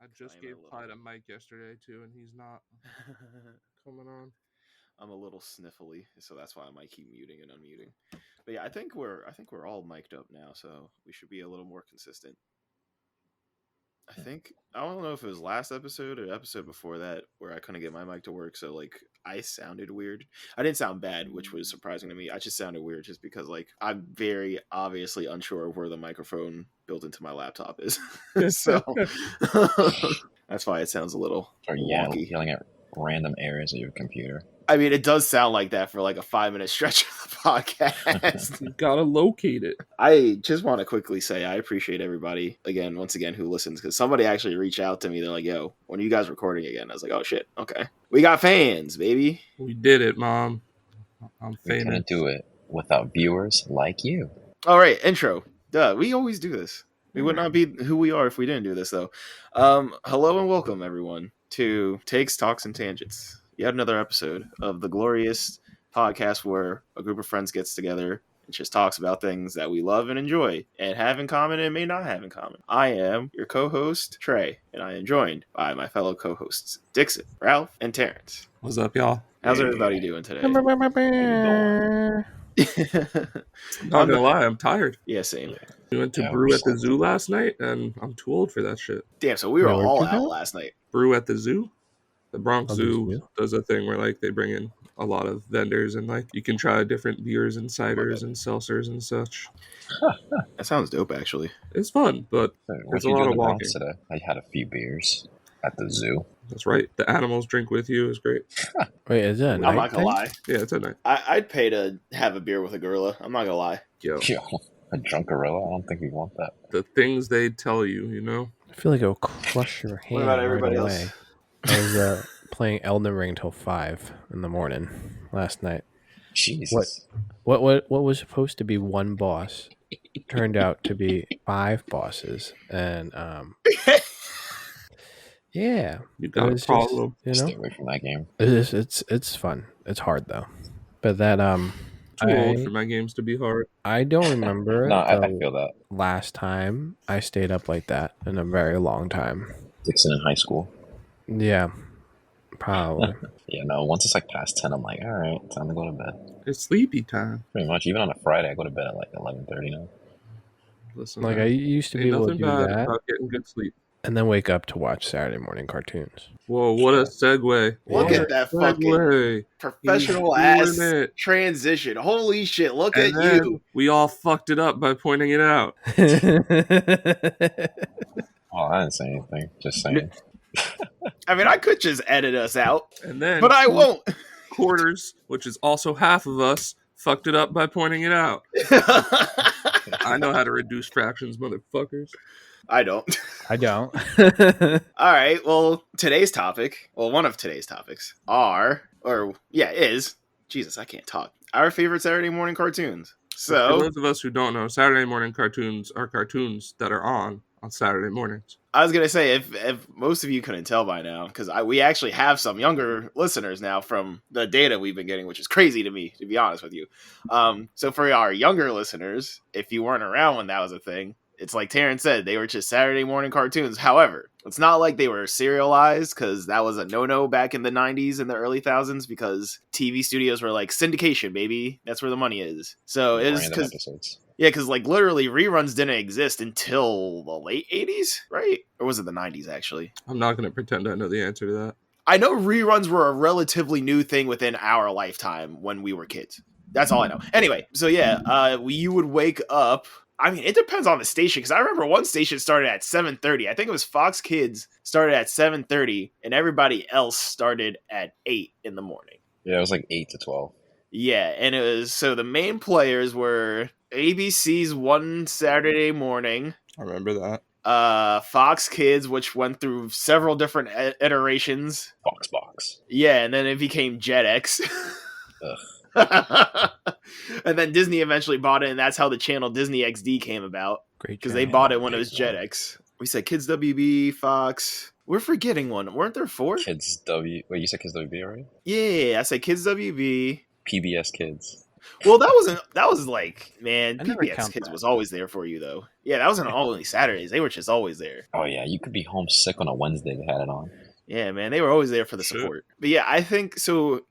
I just gave Clyde a mic yesterday too, and he's not coming on. I'm a little sniffly, so that's why I might keep muting and unmuting. But yeah, I think we're all mic'd up now, so we should be a little more consistent. I don't know if it was last episode or episode before that where I couldn't get my mic to work, so like I sounded weird. I didn't sound bad, which was surprising to me. I just sounded weird just because like I'm very obviously unsure of where the microphone built into my laptop is. So that's why it sounds a little wonky. Yelling at random areas of your computer. I mean, it does sound like that for like a 5-minute stretch of the podcast. You gotta locate it. I just want to quickly say I appreciate everybody once again who listens, because somebody actually reached out to me. They're like, "Yo, when are you guys recording again?" I was like, "Oh shit, okay, we got fans, baby. We did it, Mom. I'm famous. We couldn't do it without viewers like you." All right, intro. Duh, we always do this. We would not be who we are if we didn't do this, though. Hello and welcome, everyone, to Takes, Talks, and Tangents. Yet another episode of the glorious podcast where a group of friends gets together and just talks about things that we love and enjoy and have in common and may not have in common. I am your co-host, Trey, and I am joined by my fellow co-hosts, Dickson, Ralph, and Terrence. What's up, y'all? How's everybody doing today? Not gonna lie, I'm tired. Yeah, same. We went to Brew at the Zoo last night, and I'm too old for that shit. Damn, so we were all out last night. Brew at the Zoo? The Bronx Zoo does a thing where like they bring in a lot of vendors and like you can try different beers and ciders and seltzers and such. That sounds dope, actually. It's fun, but there's a lot of walking. Today? I had a few beers at the zoo. That's right. The animals drink with you is great. Wait, is that a night? I'm not gonna lie. Yeah, it's a night. I'd pay to have a beer with a gorilla. I'm not gonna lie. Yo, a drunk gorilla? I don't think we want that. The things they tell you, you know? I feel like it'll crush your hand. What about everybody else? Away. I was playing Elden Ring till 5 in the morning last night. Jesus. What was supposed to be one boss turned out to be 5 bosses, and yeah, you got a problem. Just, Stay away from that game. It's fun. It's hard though, but that Too old for my games to be hard. I don't remember. No, I feel that. Last time I stayed up like that in a very long time. Dickson in high school. Yeah, probably. Yeah, no, once it's like past 10, I'm like, all right, time to go to bed. It's sleepy time. Pretty much. Even on a Friday, I go to bed at like 11:30 now. Listen, like man, I used to be able to do bad that about getting good sleep. and then wake up to watch Saturday morning cartoons. Whoa, what a segue. Look at that fucking professional ass transition. Holy shit, look at you. We all fucked it up by pointing it out. Oh, I didn't say anything. Just saying. I mean, I could just edit us out, but I won't. Quarters, which is also half of us, fucked it up by pointing it out. I know how to reduce fractions, motherfuckers. I don't. All right, well, today's topic, one of today's topics is, Jesus, I can't talk, our favorite Saturday morning cartoons. So, for those of us who don't know, Saturday morning cartoons are cartoons that are on Saturday mornings. I was going to say, if most of you couldn't tell by now, because we actually have some younger listeners now from the data we've been getting, which is crazy to me, to be honest with you. So for our younger listeners, if you weren't around when that was a thing, it's like Terrence said, they were just Saturday morning cartoons. However, it's not like they were serialized, because that was a no-no back in the 90s and the early thousands, because TV studios were like, syndication, baby. That's where the money is. So it is because... Yeah, because like literally reruns didn't exist until the late 80s, right? Or was it the 90s, actually? I'm not going to pretend I know the answer to that. I know reruns were a relatively new thing within our lifetime when we were kids. That's all I know. Anyway, so yeah, you would wake up. I mean, it depends on the station, because I remember one station started at 7:30. I think it was Fox Kids started at 7:30, and everybody else started at 8 in the morning. Yeah, it was like 8 to 12. Yeah, and it was, so the main players were ABC's One Saturday Morning. I remember that. Fox Kids, which went through several different iterations. Fox Box. Yeah, and then it became Jetix. And then Disney eventually bought it, and that's how the channel Disney XD came about. Great, because they bought it when it was Jetix. We said Kids WB, Fox. We're forgetting one. Weren't there 4? Kids W. Wait, you said Kids WB already? Yeah, I said Kids WB. PBS Kids. Well, that was like, man, I never PBX count Kids that. was always there for you though. Yeah, that wasn't only Saturdays. They were just always there. Oh yeah, you could be homesick on a Wednesday. They had it on. Yeah, man, they were always there for the Shit. support. But yeah, I think so.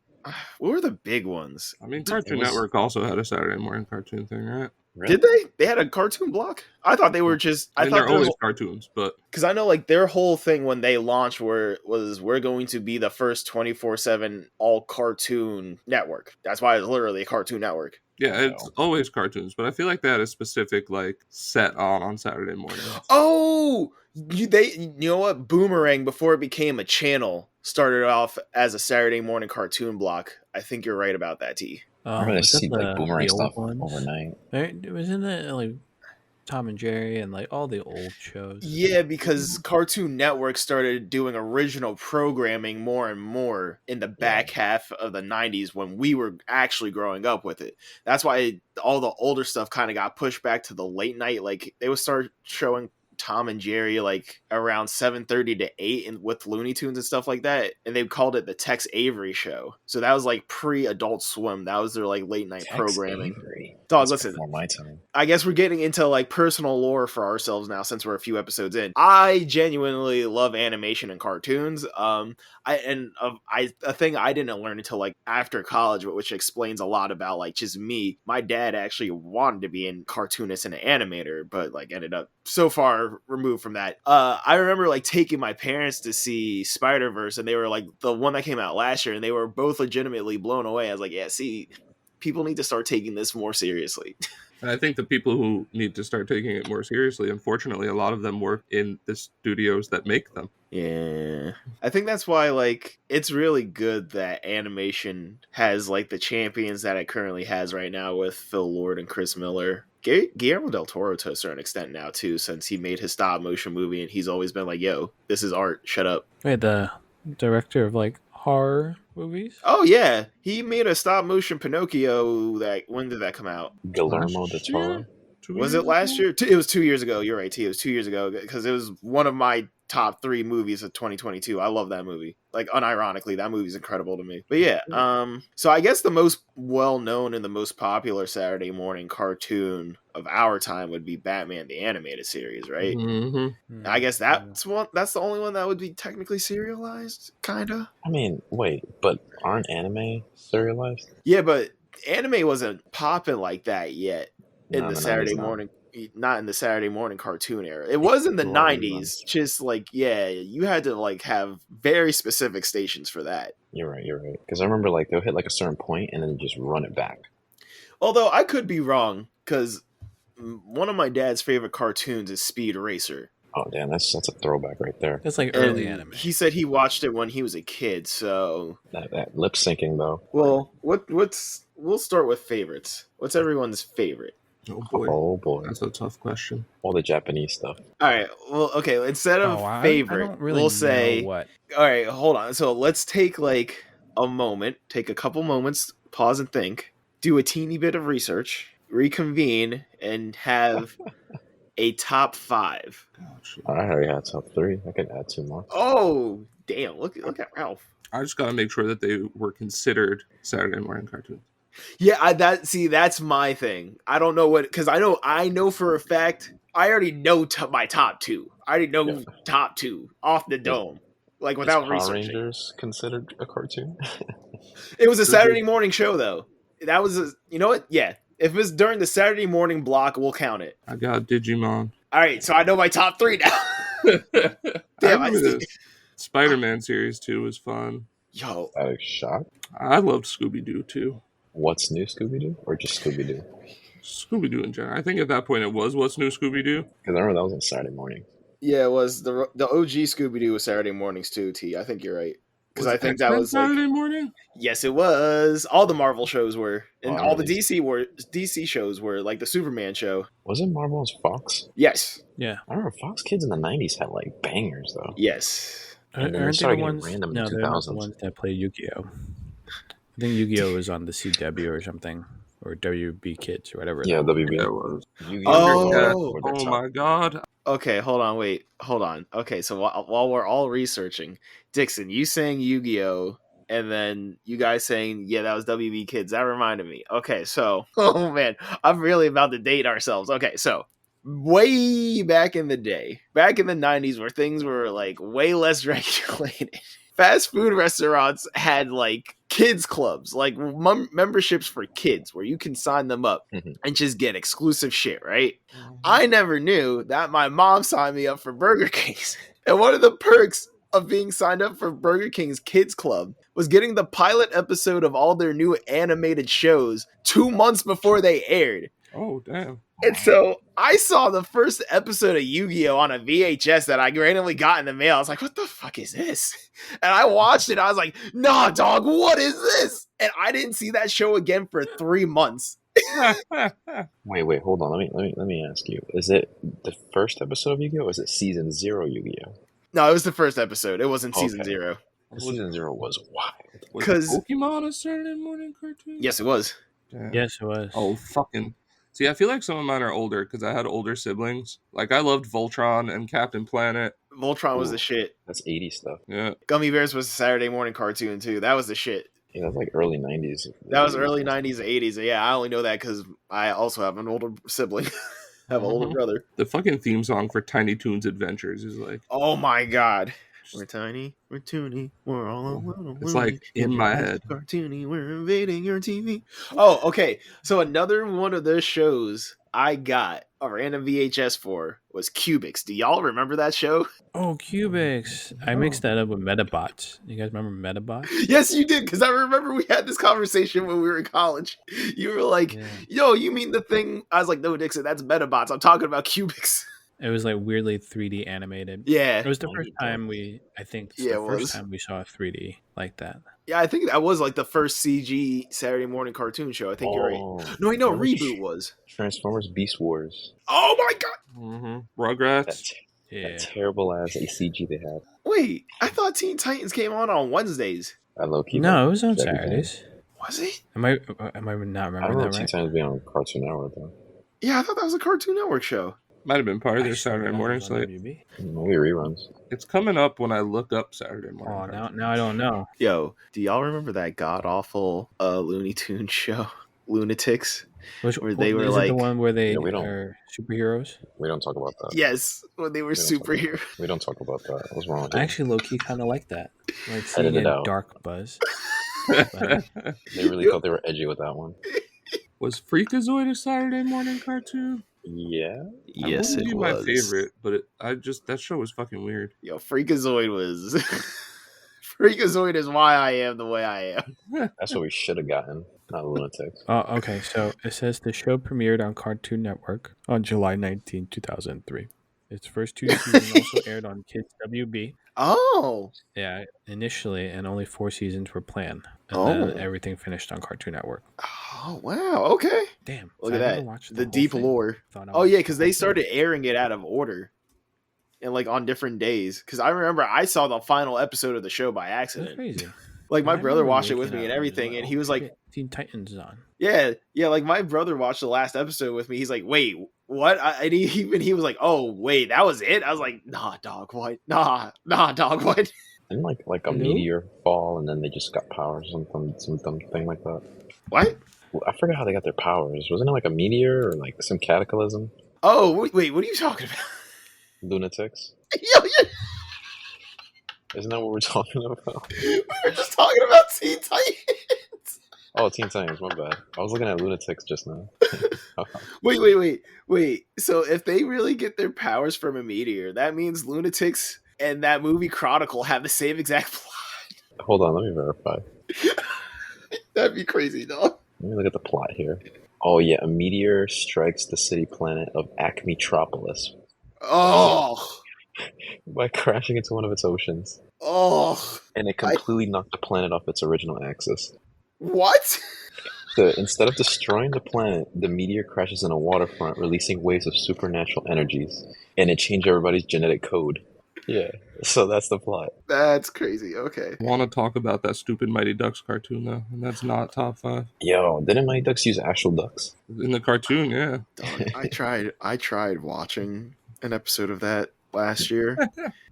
What were the big ones? I mean, It Cartoon was Network also had a Saturday morning cartoon thing, right? really. Did they? They had a cartoon block. I thought they were just. I I mean, thought they're always cartoons, but because I know like their whole thing when they launched was we're going to be the first 24/7 all cartoon network. That's why it's literally a Cartoon Network. yeah, it's always cartoons. But I feel like they had a specific like set on Saturday mornings. Oh, you know what? Boomerang before it became a channel started off as a Saturday morning cartoon block. I think you're right about that, T. I remember Was that see like Boomerang the old stuff ones? overnight. Right? Wasn't it like Tom and Jerry and like all the old shows? Yeah, because Cartoon Network started doing original programming more and more in the back half of the 90s when we were actually growing up with it. That's why all the older stuff kind of got pushed back to the late night. Like they would start showing Tom and Jerry like around 7:30 to 8 and with Looney Tunes and stuff like that, and they called it the Tex Avery show. So that was like pre-Adult Swim. That was their like late night Tex programming. Avery. Dog, That's listen, before my time. I guess we're getting into like personal lore for ourselves now since we're a few episodes in. I genuinely love animation and cartoons. A thing I didn't learn until like after college, which explains a lot about like just me. My dad actually wanted to be a cartoonist and an animator, but like ended up so far removed from that. I remember like taking my parents to see Spider-Verse, and they were like the one that came out last year, and they were both legitimately blown away. I was like, yeah, see, people need to start taking this more seriously. And I think the people who need to start taking it more seriously, unfortunately, a lot of them work in the studios that make them. Yeah. I think that's why like it's really good that animation has like the champions that it currently has right now with Phil Lord and Chris Miller. Guillermo del Toro to a certain extent now too, since he made his stop motion movie and he's always been like, yo, this is art, shut up. Wait, the director of like horror movies? Oh yeah. He made a stop motion Pinocchio when did that come out? Guillermo del Toro. Was it last year? It was 2 years ago. You're right, T. It was 2 years ago because it was one of my top 3 movies of 2022. I love that movie. Like unironically, that movie's incredible to me. But yeah, so I guess the most well-known and the most popular Saturday morning cartoon of our time would be Batman the Animated Series, right? Mm-hmm. I guess that's the only one that would be technically serialized, kinda. I mean, wait, but aren't anime serialized? Yeah, but anime wasn't popping like that yet. In the Saturday 90s, morning, not in the Saturday morning cartoon era. It was in the Well, 90s, just like, yeah, you had to like have very specific stations for that. You're right. Because I remember like they'll hit like a certain point and then just run it back. Although I could be wrong, because one of my dad's favorite cartoons is Speed Racer. Oh damn, that's a throwback right there. That's like early And anime. he said he watched it when he was a kid, so That lip syncing though. well, we'll start with favorites. What's everyone's favorite? Oh boy, that's a tough question. All the Japanese stuff. All right, well, okay, instead of favorite, I don't really we'll say what. All right, hold on. So let's take like a moment, take a couple moments, pause and think, do a teeny bit of research, reconvene, and have a top 5. I already had top 3. I could add 2 more. Oh, damn! Look at Ralph. I just got to make sure that they were considered Saturday morning cartoons. Yeah, that's my thing. I don't know what, because I know for a fact I already know my top 2. I already know top 2 off the dome, like without Power researching. Rangers considered a cartoon? It was a Saturday morning show though. That was you know what? Yeah, if it was during the Saturday morning block, we'll count it. I got Digimon. All right, so I know my top 3 now. Damn, I see. Spider-Man series 2 was fun. Yo, I was shocked. I loved Scooby-Doo too. What's New Scooby-Doo? Or just Scooby-Doo? Scooby-Doo in general. I think at that point it was What's New Scooby-Doo. Because I remember that was on Saturday morning. yeah, it was the OG Scooby Doo was Saturday mornings too. T, I think you're right because I think that was Saturday like, morning. yes, it was. All the Marvel shows were, and all the nice. DC shows were, like the Superman show. Wasn't Marvel's Fox? Yes, Yeah. I remember Fox Kids in the 90s had like bangers though. yes. And then they Aren't they started the getting ones? random in No, the they're not the 2000s. ones that play Yu-Gi-Oh. I think Yu-Gi-Oh was on the CW or something, or WB Kids or whatever. Yeah, WB. Yeah, it was. Oh. Oh my god. Okay, hold on. Okay, so while we're all researching, Dickson, you saying Yu-Gi-Oh and then you guys saying, yeah, that was WB Kids. That reminded me. Okay, so, oh man, I'm really about to date ourselves. Okay, so way back in the day, back in the 90s where things were like way less regulated, fast food restaurants had like kids clubs, like memberships for kids where you can sign them up and just get exclusive shit, right? I never knew that my mom signed me up for Burger King's. And one of the perks of being signed up for Burger King's Kids Club was getting the pilot episode of all their new animated shows 2 months before they aired. Oh, damn. And so I saw the first episode of Yu-Gi-Oh! On a VHS that I randomly got in the mail. I was like, what the fuck is this? And I watched it. I was like, nah, dog, what is this? And I didn't see that show again for 3 months. Wait, hold on. Let me ask you. Is it the first episode of Yu-Gi-Oh? Or is it season 0 Yu-Gi-Oh? No, it was the first episode. It wasn't season 0. Season 0 was wild. Was Pokemon a Saturday morning cartoon? Yes, it was. Damn. Yes, it was. Oh, fucking. See, I feel like some of mine are older because I had older siblings. Like, I loved Voltron and Captain Planet. Voltron was the shit. That's 80s stuff. Yeah. Gummy Bears was a Saturday morning cartoon, too. That was the shit. Yeah, that's like early 90s. That was early 90s, 80s. Yeah, I only know that because I also have an older sibling. I have an older brother. The fucking theme song for Tiny Toons Adventures is like... Oh, my God. We're tiny, we're toony, we're all alone. It's like in my head. Cartoony, we're invading your TV. Oh, okay. So another one of those shows I got a random VHS for was Cubics. Do y'all remember that show? Oh, Cubics. I mixed that up with Metabots. You guys remember Metabots? Yes, you did, because I remember we had this conversation when we were in college. You were like, yo, you mean the thing? I was like, no, Dickson, that's Metabots. I'm talking about Cubics. It was like weirdly 3D animated. Yeah. It was the first time we saw 3D like that. Yeah, I think that was like the first CG Saturday morning cartoon show. I think you're right. No, I know Reboot was. Transformers Beast Wars. Oh my God. Rugrats. That terrible ass CG they had. Wait, I thought Teen Titans came on Wednesdays. No, it was on Saturdays. Was it? Am I not remembering that right? Teen Titans being on Cartoon Network though. Yeah, I thought that was a Cartoon Network show. Might have been part of their Saturday morning slate. Maybe reruns. It's coming up when I look up Saturday morning. Oh, now I don't know. Yo, do y'all remember that god awful Looney Tunes show, Lunatics? Where they were like the one where they are superheroes. We don't talk about that. Yes, when they were superheroes. We don't talk about that. What's wrong with that? I actually low key kind of like that. Like seeing a dark buzz. They really thought they were edgy with that one. Was Freakazoid a Saturday morning cartoon? Yeah. Yes, it was. My favorite, but that show was fucking weird. Yo, Freakazoid was. Freakazoid is why I am the way I am. That's what we should have gotten, not Lunatics. Oh, okay. So it says the show premiered on Cartoon Network on July 19, 2003. Its first 2 seasons also aired on Kids WB. Oh. Yeah, initially, and only 4 seasons were planned. And then everything finished on Cartoon Network. Oh, wow. Okay. Damn. Look at that. The deep lore. Oh, yeah, because they started airing it out of order. And like on different days. Because I remember I saw the final episode of the show by accident. That's crazy. Like my brother watched it with me and everything. And he was like, Teen Titans is on. Yeah. Like my brother watched the last episode with me. He's like, wait, what? And he was like, oh, wait, that was it? I was like, nah, dog, what? Nah, dog, what? Didn't like a meteor fall and then they just got powers or some dumb thing like that? What? I forgot how they got their powers. Wasn't it like a meteor or like some cataclysm? Oh, wait, what are you talking about? Lunatics? Yo, yeah. Isn't that what we're talking about? We were just talking about Teen Titans. Oh, Teen Titans, my bad. I was looking at Lunatics just now. Wait. So if they really get their powers from a meteor, that means Lunatics and that movie Chronicle have the same exact plot. Hold on, let me verify. That'd be crazy, dog. Let me look at the plot here. Oh, yeah, a meteor strikes the city planet of Acmetropolis. Oh. By crashing into one of its oceans. Oh. And it completely knocked the planet off its original axis. What? So instead of destroying the planet, the meteor crashes in a waterfront, releasing waves of supernatural energies. And it changed everybody's genetic code. Yeah, so that's the plot. That's crazy, okay. I want to talk about that stupid Mighty Ducks cartoon, though, and that's not top 5. Yo, didn't Mighty Ducks use actual ducks? In the cartoon, yeah. Dog, I tried watching an episode of that last year.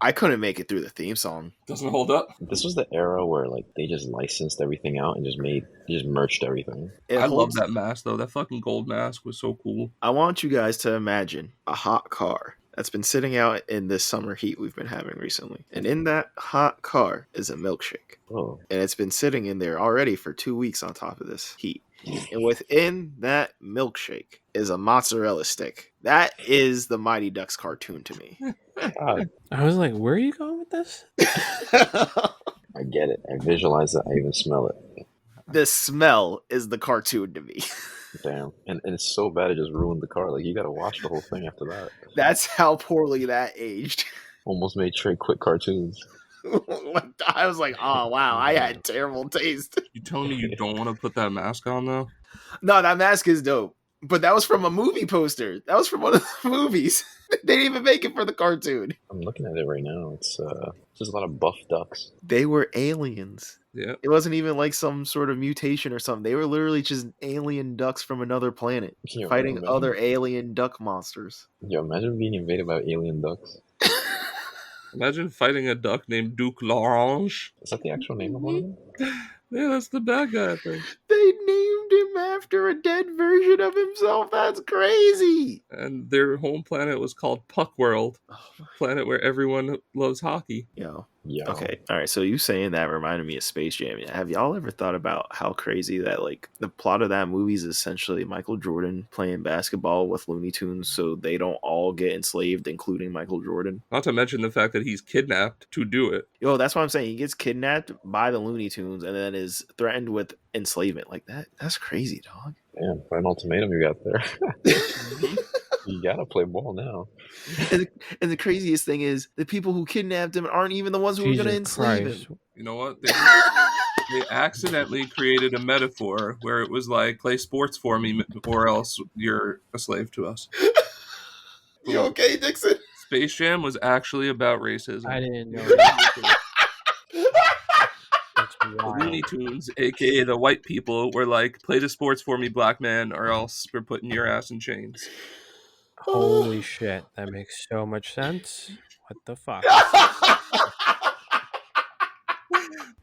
I couldn't make it through the theme song. Doesn't hold up. This was the era where like they just licensed everything out and just merged everything. I love that mask though. That fucking gold mask was so cool. I want you guys to imagine a hot car that's been sitting out in this summer heat we've been having recently. And in that hot car is a milkshake. Oh. And it's been sitting in there already for 2 weeks on top of this heat. And within that milkshake is a mozzarella stick. That is the Mighty Ducks cartoon to me. I was like, where are you going with this? I get it. I visualize it. I even smell it. The smell is the cartoon to me. Damn. And it's so bad it just ruined the car. Like, you gotta watch the whole thing after that. That's how poorly that aged. Almost made Trey quit cartoons. I was like, oh, wow, I had terrible taste. You telling me you don't want to put that mask on, though? No, that mask is dope. But that was from a movie poster. That was from one of the movies. They didn't even make it for the cartoon. I'm looking at it right now. It's just a lot of buff ducks. They were aliens. Yeah. It wasn't even like some sort of mutation or something. They were literally just alien ducks from another planet fighting other alien duck monsters. Yo, imagine being invaded by alien ducks. Imagine fighting a duck named Duke L'Orange. Is that the actual name of one of them? Yeah, that's the bad guy, I think. They named him after a dead version of himself. That's crazy. And their home planet was called Puck World, planet where everyone loves hockey. Yo. Yeah. Okay. All right. So you saying that reminded me of Space Jam. Have y'all ever thought about how crazy that like the plot of that movie is essentially Michael Jordan playing basketball with Looney Tunes so they don't all get enslaved, including Michael Jordan? Not to mention the fact that he's kidnapped to do it. Yo, that's what I'm saying. He gets kidnapped by the Looney Tunes and then is threatened with enslavement. Like that. That's crazy, dog. Damn, what an ultimatum you got there. You gotta play ball now. And the craziest thing is the people who kidnapped him aren't even the ones who were going to enslave him. You know what? They accidentally created a metaphor where it was like, play sports for me or else you're a slave to us. You okay, Dickson? Space Jam was actually about racism. I didn't know that. The Looney Tunes, aka the white people, were like, play the sports for me, black man, or else we're putting your ass in chains. Holy shit, that makes so much sense. What the fuck?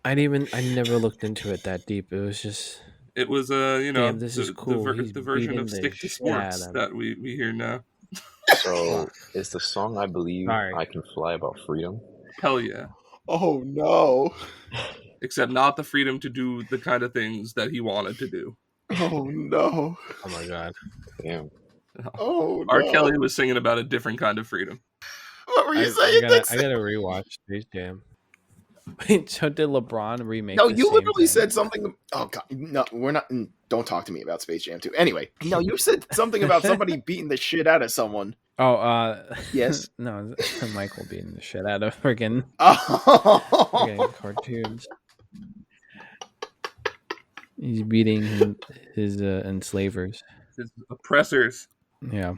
I never looked into it that deep. It was just... It was, damn, this is cool. The version of Stick to Sports that we hear now. So, is the song I Believe I Can Fly about freedom? Hell yeah. Oh, no. Except not the freedom to do the kind of things that he wanted to do. Oh, no. Oh, my God. Damn. Oh, R. Kelly was singing about a different kind of freedom. What were you saying, Dickson? I gotta rewatch Space Jam. Wait, so did LeBron remake? No, you literally said something. Oh God, no, we're not. Don't talk to me about Space Jam 2. Anyway, no, you said something about somebody beating the shit out of someone. Oh, yes. No, Michael beating the shit out of friggin' cartoons. He's beating his enslavers, his oppressors. Yeah.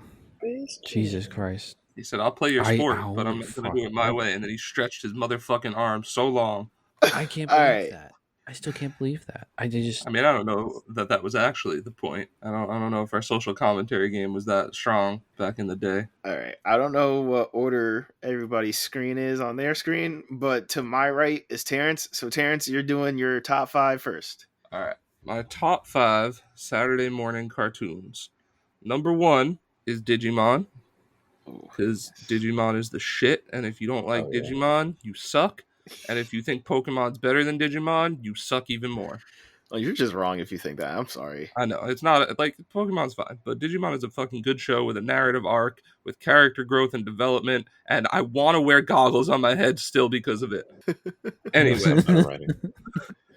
Jesus Christ. He said, I'll play your sport, but I'm not going to do it my way. And then he stretched his motherfucking arm so long. I can't believe that. I still can't believe that. I don't know that was actually the point. I don't know if our social commentary game was that strong back in the day. All right. I don't know what order everybody's screen is on their screen, but to my right is Terrence. So Terrence, you're doing your top 5 first. All right. My top 5 Saturday morning cartoons. Number 1 is Digimon. Because Digimon is the shit, and if you don't like Digimon, you suck. And if you think Pokemon's better than Digimon, you suck even more. Well, you're just wrong if you think that. I'm sorry. I know. It's not, like, Pokemon's fine, but Digimon is a fucking good show with a narrative arc, with character growth and development, and I want to wear goggles on my head still because of it. Anyway,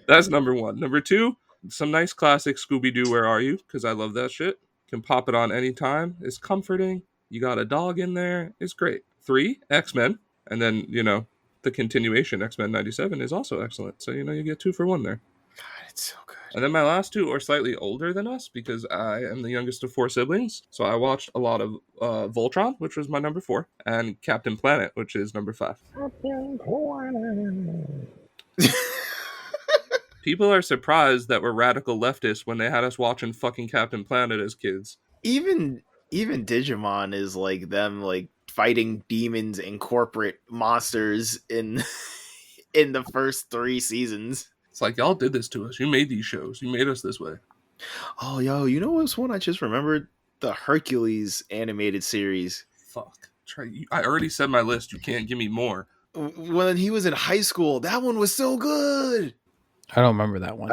that's number 1. Number 2, some nice classic Scooby-Doo, Where Are You? Because I love that shit. Can pop it on anytime. It's comforting. You got a dog in there. It's great. 3, X-Men. And then, the continuation, X-Men 97, is also excellent. So, you get 2 for 1 there. God, it's so good. And then my last 2 are slightly older than us because I am the youngest of 4 siblings. So I watched a lot of Voltron, which was my number 4, and Captain Planet, which is number 5. Captain Planet. People are surprised that we're radical leftists when they had us watching fucking Captain Planet as kids. Even Digimon is like them like fighting demons and corporate monsters in in the first 3 seasons. It's like, y'all did this to us. You made these shows. You made us this way. Oh, yo, you know what's one I just remembered? The Hercules animated series. Fuck. Trey, I already said my list. You can't give me more. When he was in high school, that one was so good. I don't remember that one.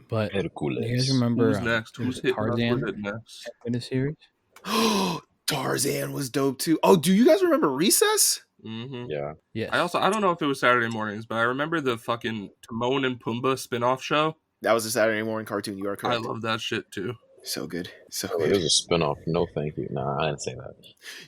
But Hercules. do you guys remember Who's next? Who's hitting us Tarzan with it next? in the series? Tarzan was dope too. Oh, do you guys remember Recess? Mm-hmm. Yeah. Yes. I don't know if it was Saturday mornings, but I remember the fucking Timon and Pumbaa spin-off show. That was a Saturday morning cartoon. You are correct. I love that shit too. So good. So Oh, good. it was a spin-off. No, thank you. Nah, I didn't say that.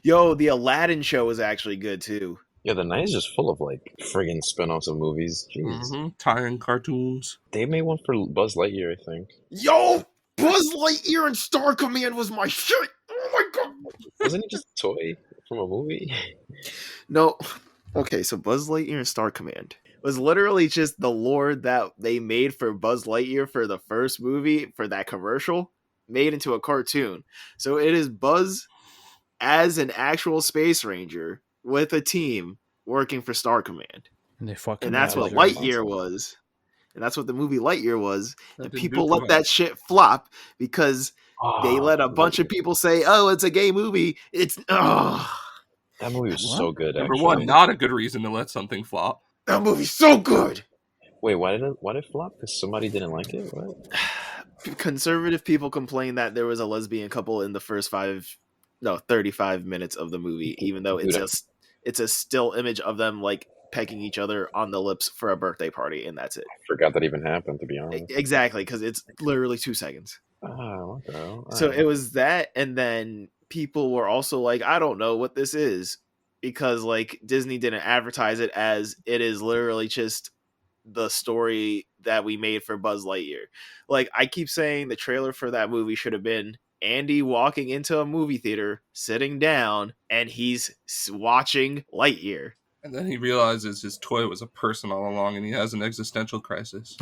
Yo, the Aladdin show was actually good too. Yeah, the night is just full of like friggin' spin-offs of movies. Jeez. Mm-hmm. Tie-in cartoons. They made one for Buzz Lightyear, I think. Yo, Buzz Lightyear and Star Command was my shit. Oh my god. Wasn't it just a toy from a movie? No. Okay, so Buzz Lightyear and Star Command was literally just the lore that they made for Buzz Lightyear for the first movie, for that commercial, made into a cartoon. So it is Buzz as an actual space ranger with a team working for Star Command. And they fucking And that's what Lightyear was. And that's what the movie Lightyear was. And people let that shit flop because they let a bunch of people say, "Oh, it's a gay movie." It's That movie was so good. Number actually. one, not a good reason to let something flop. That movie's so good. Wait, why did it flop? Because somebody didn't like it? What? Conservative people complain that there was a lesbian couple in the first 35 minutes of the movie, even though it's a still image of them like pecking each other on the lips for a birthday party, and that's it. I forgot that even happened, to be honest. Exactly, because it's literally 2 seconds. What the hell? So it was that, and then people were also like, I don't know what this is, because like Disney didn't advertise it as it is literally just the story that we made for Buzz Lightyear. Like, I keep saying the trailer for that movie should have been Andy walking into a movie theater, sitting down, and he's watching Lightyear. And then he realizes his toy was a person all along, and he has an existential crisis.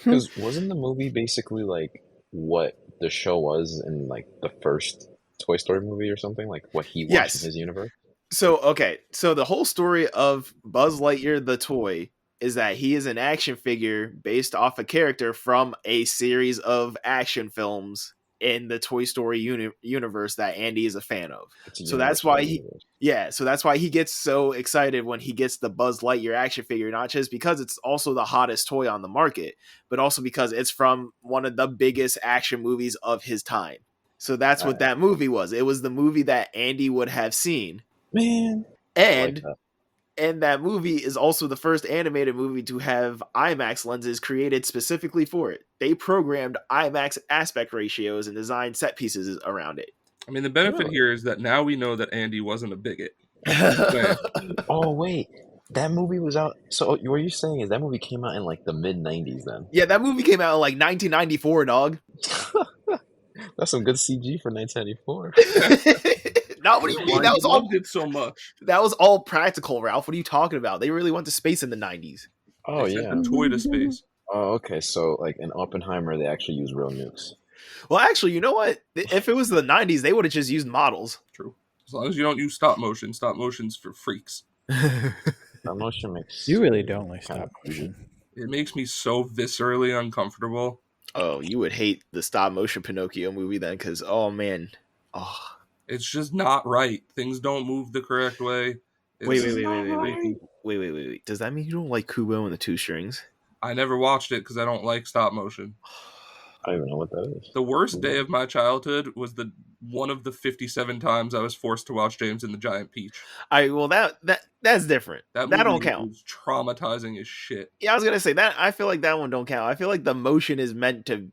Because wasn't the movie basically like what the show was in like the first Toy Story movie or something? Like what he watched in his universe? So the whole story of Buzz Lightyear the toy is that he is an action figure based off a character from a series of action films in the Toy Story universe that Andy is a fan of. So that's why he gets so excited when he gets the Buzz Lightyear action figure, not just because it's also the hottest toy on the market, but also because it's from one of the biggest action movies of his time. So that's what that movie was. It was the movie that Andy would have seen. Man. And that movie is also the first animated movie to have IMAX lenses created specifically for it. They programmed IMAX aspect ratios and designed set pieces around it. I mean, the benefit here is that now we know that Andy wasn't a bigot. Oh, wait. That movie was out. So what you're saying is that movie came out in like the mid-90s then? Yeah, that movie came out in like 1994, dog. That's some good CG for 1994. Not what do you mean? That was all did so much. That was all practical, Ralph. What are you talking about? They really went to space in the 90s. Oh, They yeah. sent a toy to space. Oh, okay. So like in Oppenheimer, they actually use real nukes. Well, actually, you know what? If it was the 90s, they would have just used models. True. As long as you don't use stop motion. Stop motion's for freaks. Stop motion makes... You really don't like stop motion. It makes me so viscerally uncomfortable. Oh, you would hate the stop motion Pinocchio movie then, because, oh, man. Oh. It's just not right. Things don't move the correct way. Wait. Does that mean you don't like Kubo and the Two Strings? I never watched it because I don't like stop motion. I don't even know what that is. The worst day of my childhood was one of the 57 times I was forced to watch James and the Giant Peach. That's different. That don't count. Was traumatizing as shit. Yeah, I was gonna say that. I feel like that one don't count. I feel like the motion is meant to.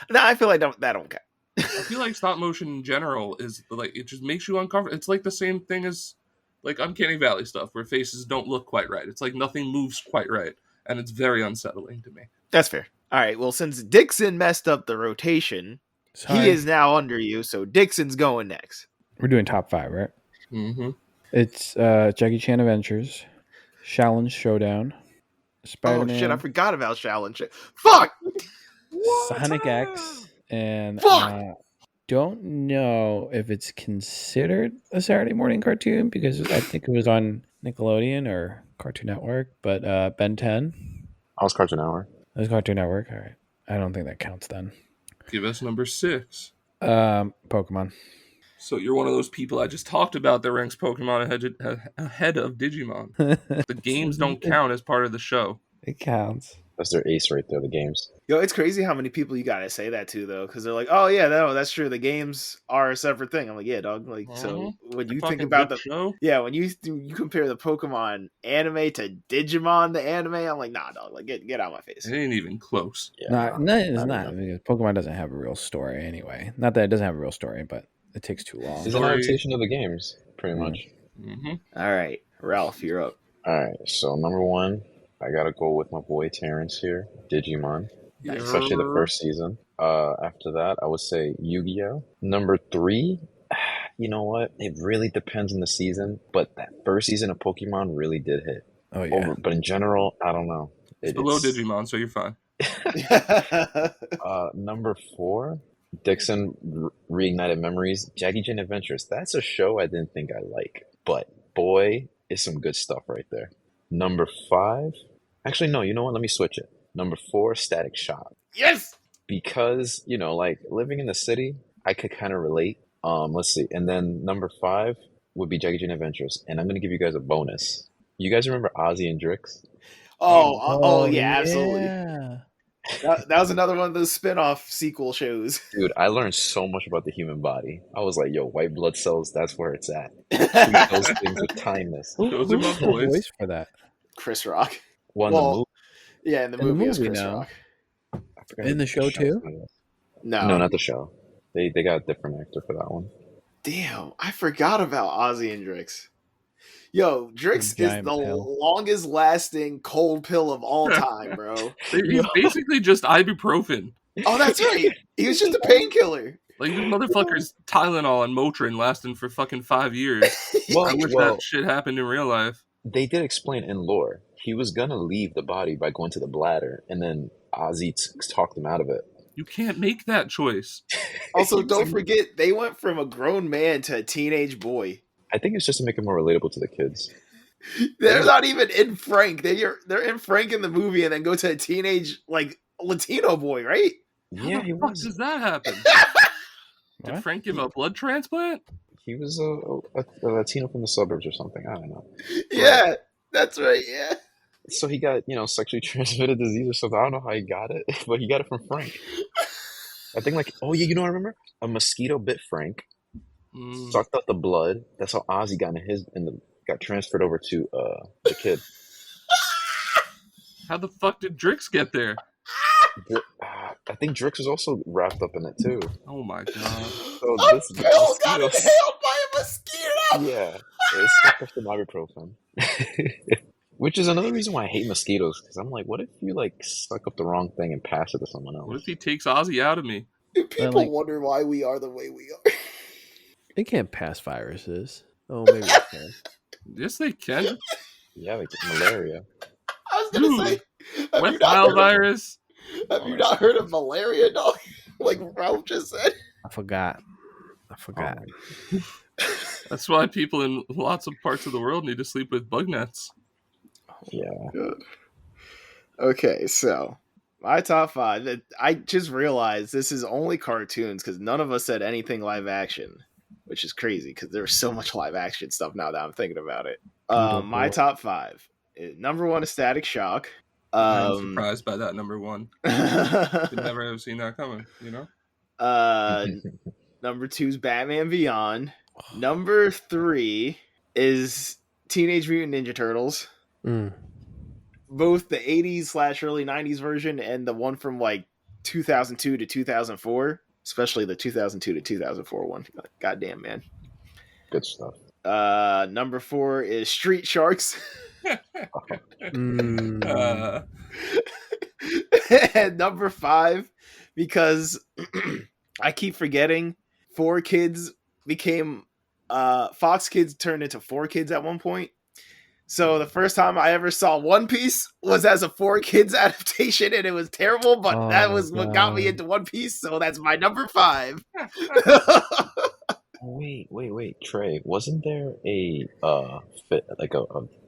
No, I feel like that don't count. I feel like stop motion in general is like it just makes you uncomfortable. It's like the same thing as like Uncanny Valley stuff where faces don't look quite right. It's like nothing moves quite right, and it's very unsettling to me. That's fair. All right. Well, since Dickson messed up the rotation, he is now under you. So Dickson's going next. We're doing top 5, right? Mm-hmm. It's Jackie Chan Adventures, Shaolin Showdown, Spider-Man. Oh shit! I forgot about Shaolin. Fuck. Sonic X, and don't know if it's considered a Saturday morning cartoon because I think it was on Nickelodeon or Cartoon Network, but Ben 10. I was Cartoon Hour. It was Cartoon Network. All right. I don't think that counts then. Give us number 6. Pokemon. So you're one of those people I just talked about that ranks Pokemon ahead of Digimon. The games don't count as part of the show. It counts. That's their ace right there, the games. Yo, it's crazy how many people you gotta say that to though, because they're like, "Oh yeah, no, that's true. The games are a separate thing." I'm like, "Yeah, dog." Like, so when you think about the show, when you compare the Pokemon anime to Digimon the anime, I'm like, "Nah, dog. Like, get out of my face." it ain't even close. Yeah, It's not. Because Pokemon doesn't have a real story anyway. Not that it doesn't have a real story, but it takes too long. It's an adaptation of the games, pretty much. Mm-hmm. All right, Ralph, you're up. All right, so number 1, I gotta go with my boy Terrence here, Digimon, especially the first season. After that, I would say Yu-Gi-Oh. Number 3, you know what? It really depends on the season, but that first season of Pokemon really did hit. Oh yeah. But in general, I don't know. It's below Digimon, so you're fine. Number 4, Dickson Reignited Memories, Jackie Chan Adventures. That's a show I didn't think I like, but boy, it's some good stuff right there. Number 5, actually no, you know what? Let me switch it. Number 4, Static Shock. Yes. Because like living in the city, I could kind of relate. Let's see, and then number 5 would be Jackie Chan Adventures, and I'm gonna give you guys a bonus. You guys remember Ozzy and Drix? Oh yeah, absolutely. Yeah. That was another one of those spin-off sequel shows. Dude, I learned so much about the human body. I was like, yo, white blood cells, that's where it's at. Treat those things with kindness. Those are my Who's the boys. voice for that? Chris Rock. Well, in the movie, Yeah, in the movie is Chris now. Rock. I forgot In the what show too? was. No, No, not the show. They got a different actor for that one. Damn, I forgot about Ozzy and Drix. Yo, Drix is Giant the pill. longest lasting cold pill of all time, bro. He's basically just ibuprofen. Oh, that's right. He was just a painkiller. Like, this motherfucker's Tylenol and Motrin lasting for fucking 5 years. I wish that shit happened in real life. They did explain in lore. He was gonna leave the body by going to the bladder, and then Ozzy talked him out of it. You can't make that choice. Also, don't forget, they went from a grown man to a teenage boy. I think it's just to make it more relatable to the kids. They're not even in Frank. They're in Frank in the movie and then go to a teenage, like, Latino boy, right? Yeah, he How the fuck was. does that happen? Did What? Frank give a blood transplant? He was a Latino from the suburbs or something. I don't know. Yeah, that's right, yeah. So he got, sexually transmitted disease or something. I don't know how he got it, but he got it from Frank. I think oh yeah, I remember? A mosquito bit Frank, sucked out the blood. That's how Ozzy got got transferred over to the kid. How the fuck did Drix get there? I think Drix was also wrapped up in it too. Oh my god. So Bill got inhaled by a mosquito! Yeah, it's stuck up to ibuprofen. Which is another reason why I hate mosquitoes, because I'm like, what if you suck up the wrong thing and pass it to someone else? What if he takes Ozzy out of me? People wonder why we are the way we are. They can't pass viruses. Oh, maybe they can. Yes, they can. Yeah, like malaria. I was gonna say, West Nile virus. Have you not heard of malaria, dog? Like Ralph just said. I forgot. That's why people in lots of parts of the world need to sleep with bug nets. Yeah. Good. Okay, so my top 5. I just realized this is only cartoons because none of us said anything live action, which is crazy because there's so much live action stuff now that I'm thinking about it. My top 5. Number 1 is Static Shock. I'm surprised by that number 1. Could never have seen that coming, Number 2 is Batman Beyond. Number 3 is Teenage Mutant Ninja Turtles. Both the 80s / early 90s version and the one from 2002 to 2004, especially the 2002 to 2004 one. Goddamn, man. Good stuff. Number 4 is Street Sharks. Mm. And number 5, because I keep forgetting, 4 Kids became Fox Kids turned into 4 Kids at one point. So the first time I ever saw One Piece was as a 4Kids adaptation, and it was terrible, but that was what got me into One Piece, so that's my number 5. Wait, Trey, wasn't there a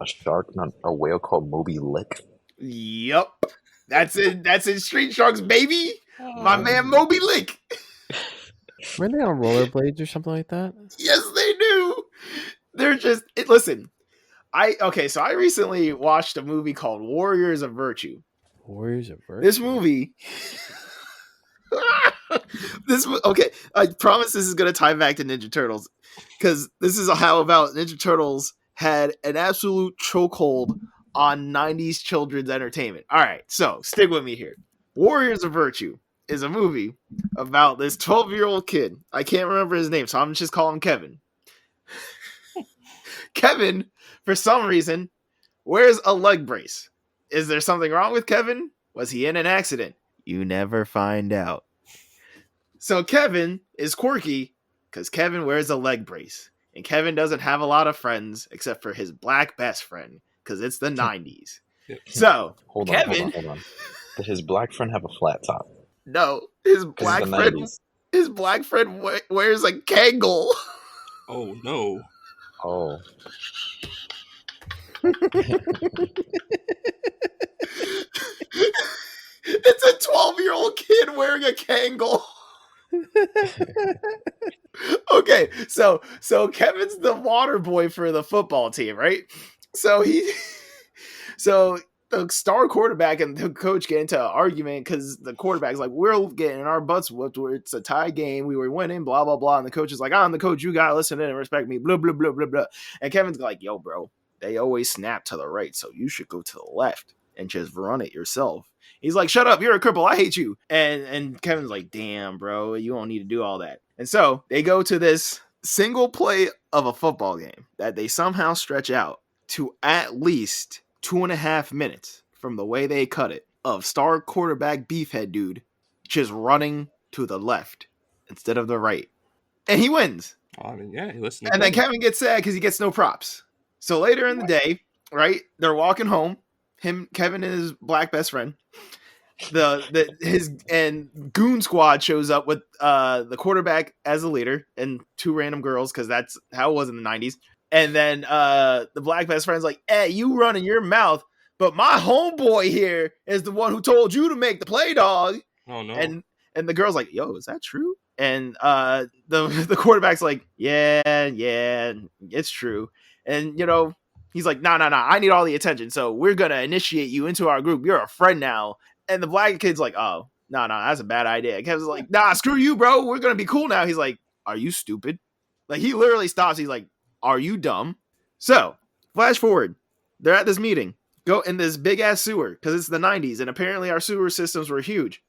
shark, not a whale, called Moby Lick? Yup. That's in Street Sharks, baby. My man Moby Lick. Weren't they on rollerblades or something like that? Yes, they do. They're just listen. So I recently watched a movie called Warriors of Virtue. Warriors of Virtue. This movie. I promise this is gonna tie back to Ninja Turtles, because this is how about Ninja Turtles had an absolute chokehold on 90s children's entertainment. All right, so stick with me here. Warriors of Virtue is a movie about this 12-year-old kid. I can't remember his name, so I'm just calling him Kevin. Kevin, for some reason, wears a leg brace. Is there something wrong with Kevin? Was he in an accident? You never find out. So Kevin is quirky because Kevin wears a leg brace. And Kevin doesn't have a lot of friends except for his black best friend, because it's the 90s. So, hold Kevin... on. Did his black friend have a flat top? No, his black friend wears a Kangol. Oh, no. Oh. It's a 12-year-old kid wearing a Kangol. Okay, so Kevin's the water boy for the football team, right? So the star quarterback and the coach get into an argument because the quarterback's like, we're getting our butts whooped, it's a tie game, we were winning, blah blah blah, and the coach is like, I'm the coach, you gotta listen and respect me, blah blah blah blah blah. And Kevin's like, yo bro, they always snap to the right, so you should go to the left and just run it yourself. He's like, shut up, you're a cripple, I hate you. And Kevin's like, damn bro, you don't need to do all that. And so they go to this single play of a football game that they somehow stretch out to at least 2.5 minutes from the way they cut it, of star quarterback beefhead dude just running to the left instead of the right. And he wins. I mean, yeah, listen. And then Kevin gets sad because he gets no props. So later in the day, right, they're walking home, Kevin and his black best friend. His Goon Squad shows up with the quarterback as the leader and 2 random girls, because that's how it was in the 90s. And then the black best friend's like, hey, you running your mouth, but my homeboy here is the one who told you to make the play, dog. Oh, no. And the girl's like, yo, is that true? And the quarterback's like, yeah, it's true. And, he's like, nah, I need all the attention, so we're going to initiate you into our group. You're a friend now. And the black kid's like, oh, no, that's a bad idea. And Kevin's like, nah, screw you, bro. We're going to be cool now. He's like, are you stupid? Like, he literally stops. He's like, are you dumb? So, flash forward. They're at this meeting. Go in this big-ass sewer, because it's the 90s, and apparently our sewer systems were huge.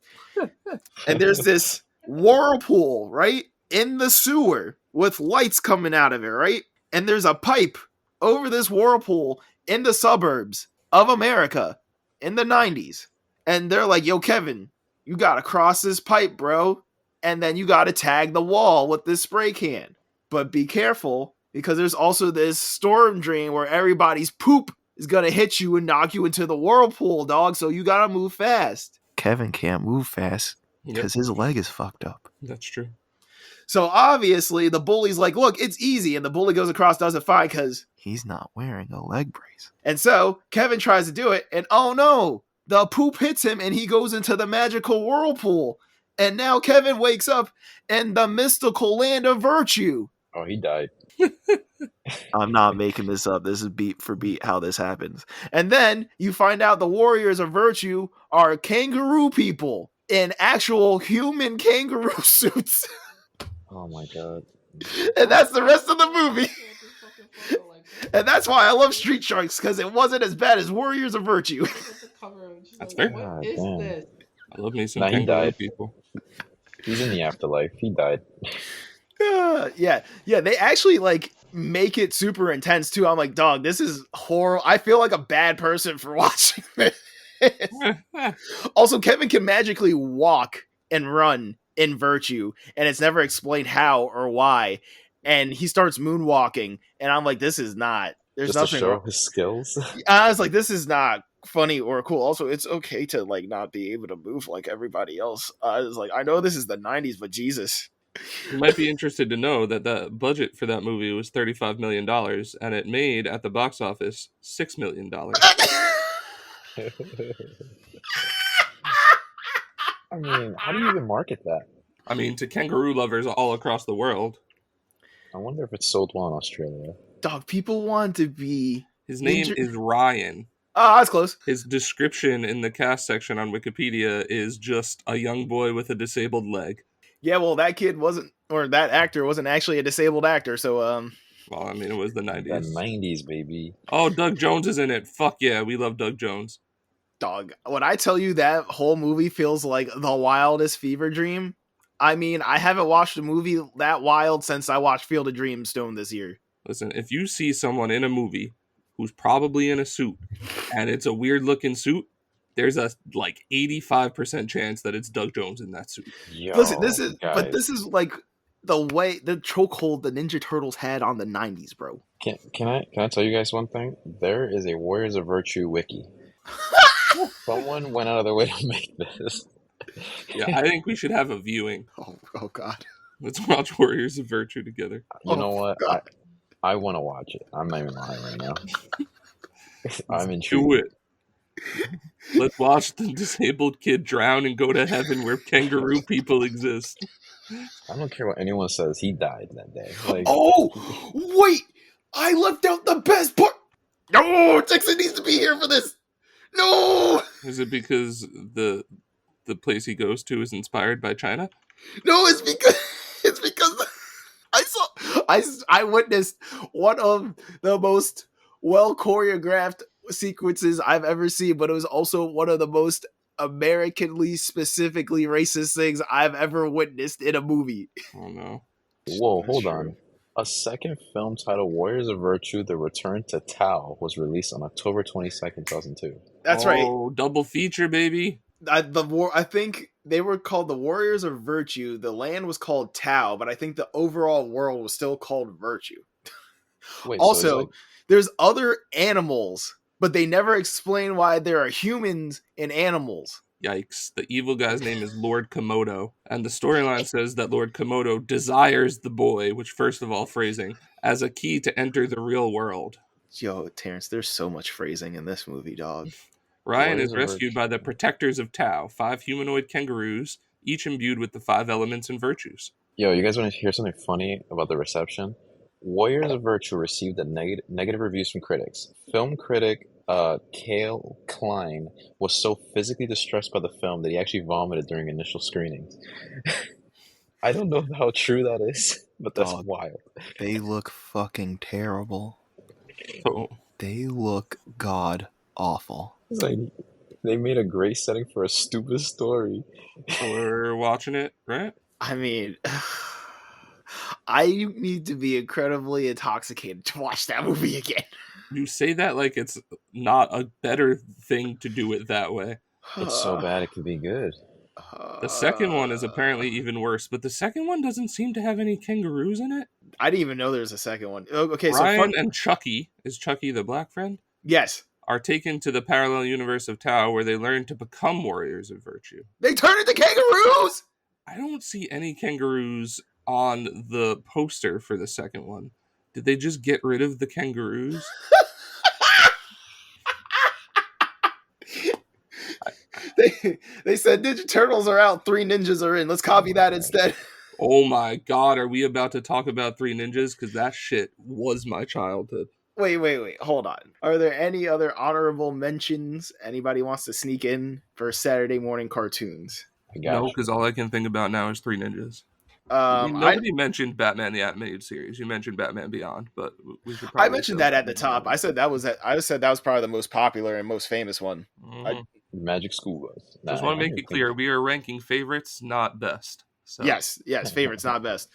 And there's this whirlpool, right, in the sewer with lights coming out of it, right? And there's a pipe over this whirlpool in the suburbs of America in the 90s. And they're like, yo, Kevin, you got to cross this pipe, bro. And then you got to tag the wall with this spray can. But be careful, because there's also this storm drain where everybody's poop is going to hit you and knock you into the whirlpool, dog. So you got to move fast. Kevin can't move fast because his leg is fucked up. That's true. So obviously the bully's like, look, it's easy. And the bully goes across, does it fine because he's not wearing a leg brace. And so Kevin tries to do it. And oh no, the poop hits him and he goes into the magical whirlpool. And now Kevin wakes up in the mystical land of virtue. Oh, he died. I'm not making this up. This is beat for beat how this happens. And then you find out the Warriors of Virtue are kangaroo people in actual human kangaroo suits. Oh my god. And that's the rest of the movie. And that's why I love Street Sharks, because it wasn't as bad as Warriors of Virtue. That's fair. What is this? I love me some Nah, he kangaroo died. people. He's in the afterlife. He died. Yeah. They actually make it super intense too. I'm like, dog, this is horrible. I feel like a bad person for watching this. Also, Kevin can magically walk and run in Virtue, and it's never explained how or why. And he starts moonwalking, and I'm like, this is not There's Just to nothing show wrong. his skills. I was like, this is not funny or cool. Also, it's okay to like not be able to move like everybody else. I was like, I know this is the '90s, but Jesus. You might be interested to know that the budget for that movie was $35 million, and it made at the box office $6 million. I mean, how do you even market that? I mean, to kangaroo lovers all across the world. I wonder if it's sold well in Australia. Dog, people want to be. His name is Ryan. Oh, that's close. His description in the cast section on Wikipedia is just a young boy with a disabled leg. Yeah, well, that kid wasn't, or that actor wasn't actually a disabled actor, so Well, I mean, it was the 90s. The 90s, baby. Oh, Doug Jones is in it. Fuck yeah, we love Doug Jones. Dog, when I tell you that whole movie feels like the wildest fever dream, I mean, I haven't watched a movie that wild since I watched Field of Dreams Stone this year. Listen, if you see someone in a movie who's probably in a suit and it's a weird looking suit, there's a like 85% chance that it's Doug Jones in that suit. Yo, Listen, this is guys. this is like the chokehold the Ninja Turtles had on the 90s, bro. Can I tell you guys one thing? There is a Warriors of Virtue wiki. Someone went out of their way to make this. Yeah, I think we should have a viewing. Oh God. Let's watch Warriors of Virtue together. You know what? I want to watch it. I'm not even lying right now. I'm intrigued. Do it. Let's watch the disabled kid drown and go to heaven where kangaroo people exist. I don't care what anyone says. He died that day. Like, Oh, wait! I left out the best part. No, Dickson needs to be here for this. No, Is it because the place he goes to is inspired by China? no, it's because I witnessed one of the most well choreographed sequences I've ever seen, but it was also one of the most Americanly specifically racist things I've ever witnessed in a movie. Oh no. whoa, That's hold true. on. A second film titled Warriors of Virtue: The Return to Tao was released on October 22nd, 2002. That's right. Oh, double feature, baby. I think they were called the Warriors of Virtue. The land was called Tao, but I think the overall world was still called Virtue. Wait, Also, so it's there's other animals, but they never explain why there are humans and animals. Yikes. The evil guy's name is Lord Komodo, and the storyline says that Lord Komodo desires the boy, which, first of all, phrasing, as a key to enter the real world. Yo, Terrence, there's so much phrasing in this movie, dog. Ryan Warriors is of rescued Virtue. by the protectors of Tao, 5 humanoid kangaroos, each imbued with the 5 elements and virtues. Yo, you guys want to hear something funny about the reception? Warriors of Virtue received a negative reviews from critics. Film critic Cale Klein was so physically distressed by the film that he actually vomited during initial screenings. I don't know how true that is, but that's Dog. wild. They look fucking terrible. So, They look god awful. It's like they made a great setting for a stupid story. we're watching it, right? I mean, I need to be incredibly intoxicated to watch that movie again. You say that like it's not a better thing to do it that way. It's so bad it could be good. The second one is apparently even worse, but the second one doesn't seem to have any kangaroos in it. I didn't even know there was a second one. Okay, Ryan so and Chucky, is Chucky the black friend, yes, are taken to the parallel universe of Tao where they learn to become warriors of virtue. they turn into kangaroos. I don't see any kangaroos on the poster for the second one. Did they just get rid of the kangaroos? They said Ninja Turtles are out, 3 ninjas are in. Let's copy that instead. Oh my god, are we about to talk about 3 Ninjas? Because that shit was my childhood. Wait, hold on. Are there any other honorable mentions anybody wants to sneak in for Saturday morning cartoons? I got No, you. because all I can think about now is 3 Ninjas. Nobody mentioned Batman the Animated Series. You mentioned Batman Beyond, but we should probably... I mentioned that at the top. I said that was probably the most popular and most famous one. Magic School Bus. Just want to make it clear, we are ranking favorites, not best. So. Yes, favorites, not best.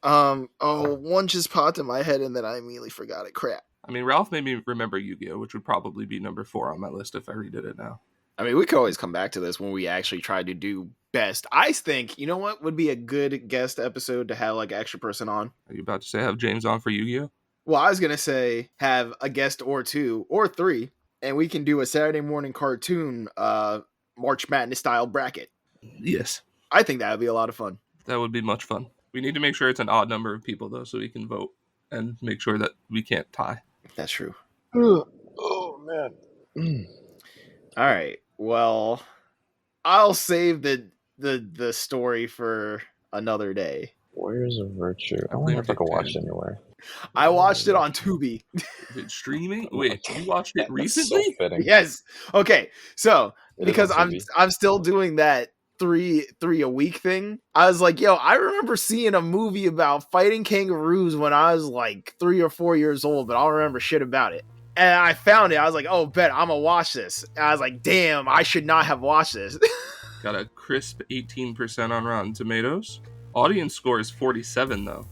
One just popped in my head and then I immediately forgot it. Crap. I mean, Ralph made me remember Yu-Gi-Oh!, which would probably be number 4 on my list if I redid it now. I mean, we could always come back to this when we actually try to do best. I think, you know what would be a good guest episode to have like an extra person on? Are you about to say have James on for Yu-Gi-Oh? Well, I was gonna say have a guest or two or three, and we can do a Saturday morning cartoon March Madness style bracket. Yes, I think that would be a lot of fun. that would be much fun. We need to make sure it's an odd number of people though, so we can vote and make sure that we can't tie. That's true. Oh man. All right. Well, I'll save the story for another day. Warriors of Virtue. I I wonder blame if I can watch Dickson. it anywhere. I watched it on Tubi. Wait, streaming? Wait, you watched it That's so recently? fitting. Yes. Okay. So It is because on I'm Tubi. still doing that three a week thing. I was like, yo, I remember seeing a movie about fighting kangaroos when I was like 3 or 4 years old, but I don't remember shit about it. And I found it. I was like, oh, bet I'm gonna watch this. And I was like, damn, I should not have watched this. Got a crisp 18% on Rotten Tomatoes. Audience score is 47 though.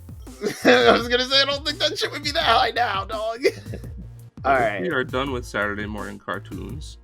I was gonna say I don't think that shit would be that high now, dog. All right. We are done with Saturday morning cartoons.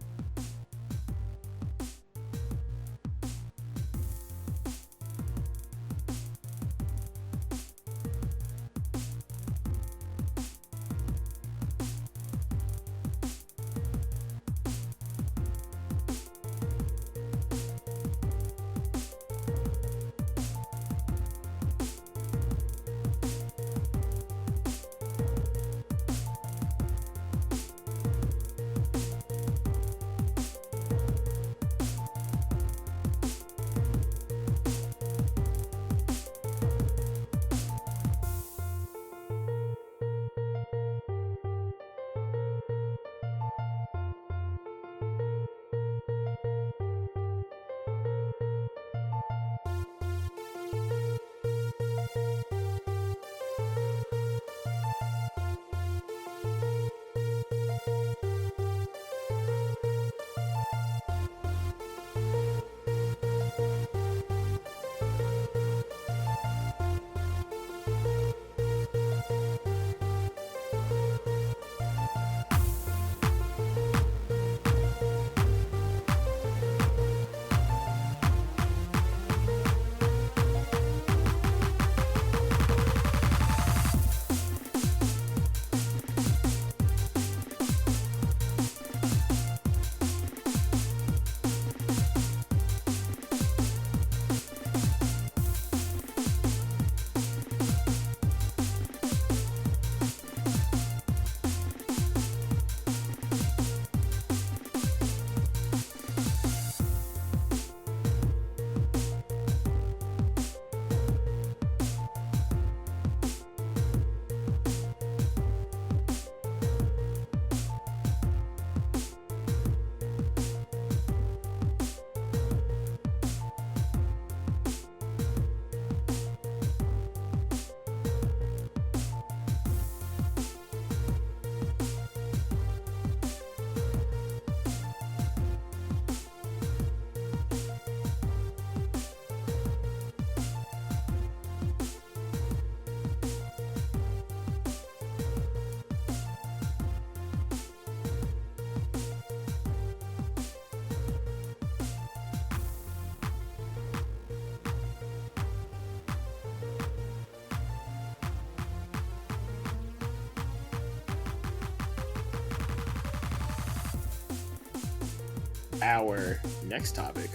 Our next topic.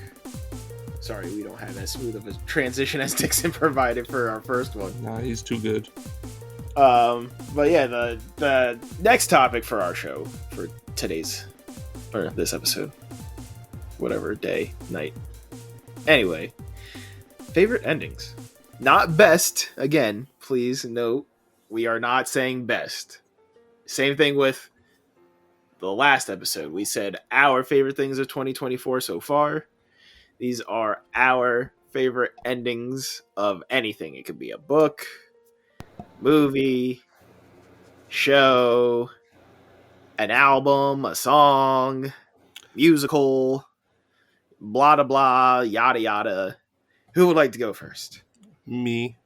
Sorry, we don't have as smooth of a transition as Dickson provided for our first one. Nah, he's too good. But yeah, the next topic for our show for today's or this episode, whatever day, night. Anyway, favorite endings, not best. Again, please note we are not saying best. Same thing with the last episode. We said our favorite things of 2024 so far. These are our favorite endings of anything. It could be a book, movie, show, an album, a song, musical, blah, blah, blah, yada, yada. Who would like to go first? Me.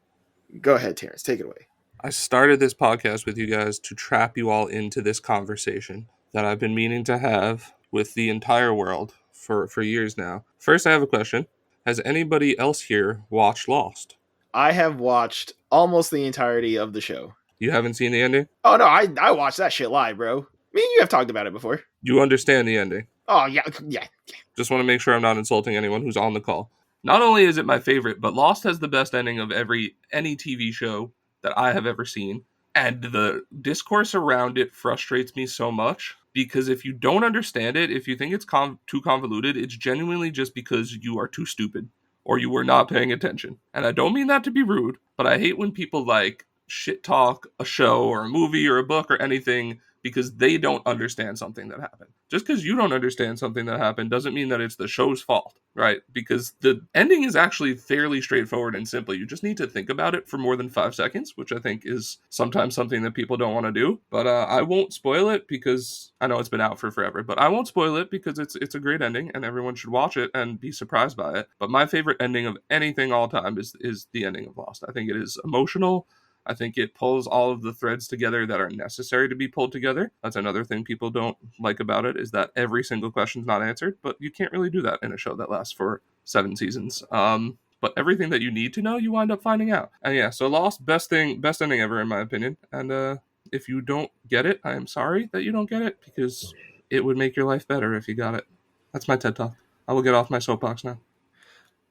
Go ahead, Terrence. Take it away. I started this podcast with you guys to trap you all into this conversation that I've been meaning to have with the entire world for years now. First, I have a question. Has anybody else here watched Lost? I have watched almost the entirety of the show. You haven't seen the ending? Oh no, I watched that shit live, bro. Me and you have talked about it before. You understand the ending. Oh yeah, yeah. Just want to make sure I'm not insulting anyone who's on the call. Not only is it my favorite, but Lost has the best ending of any TV show that I have ever seen. And the discourse around it frustrates me so much because if you don't understand it, if you think it's too convoluted, it's genuinely just because you are too stupid or you were not paying attention. And I don't mean that to be rude, but I hate when people like shit talk a show or a movie or a book or anything because they don't understand something that happened. Just because you don't understand something that happened doesn't mean that it's the show's fault, right? Because the ending is actually fairly straightforward and simple. You just need to think about it for more than 5 seconds, which I think is sometimes something that people don't want to do. But I won't spoil it because I know it's been out for forever, but I won't spoil it because it's a great ending and everyone should watch it and be surprised by it. But my favorite ending of anything all time is the ending of Lost. I think it is emotional. I think it pulls all of the threads together that are necessary to be pulled together. That's another thing people don't like about it, is that every single question's not answered, but you can't really do that in a show that lasts for 7 seasons. But everything that you need to know, you wind up finding out. And yeah, so Lost, best ending ever in my opinion. And if you don't get it, I am sorry that you don't get it, because it would make your life better if you got it. That's my TED Talk. I will get off my soapbox now.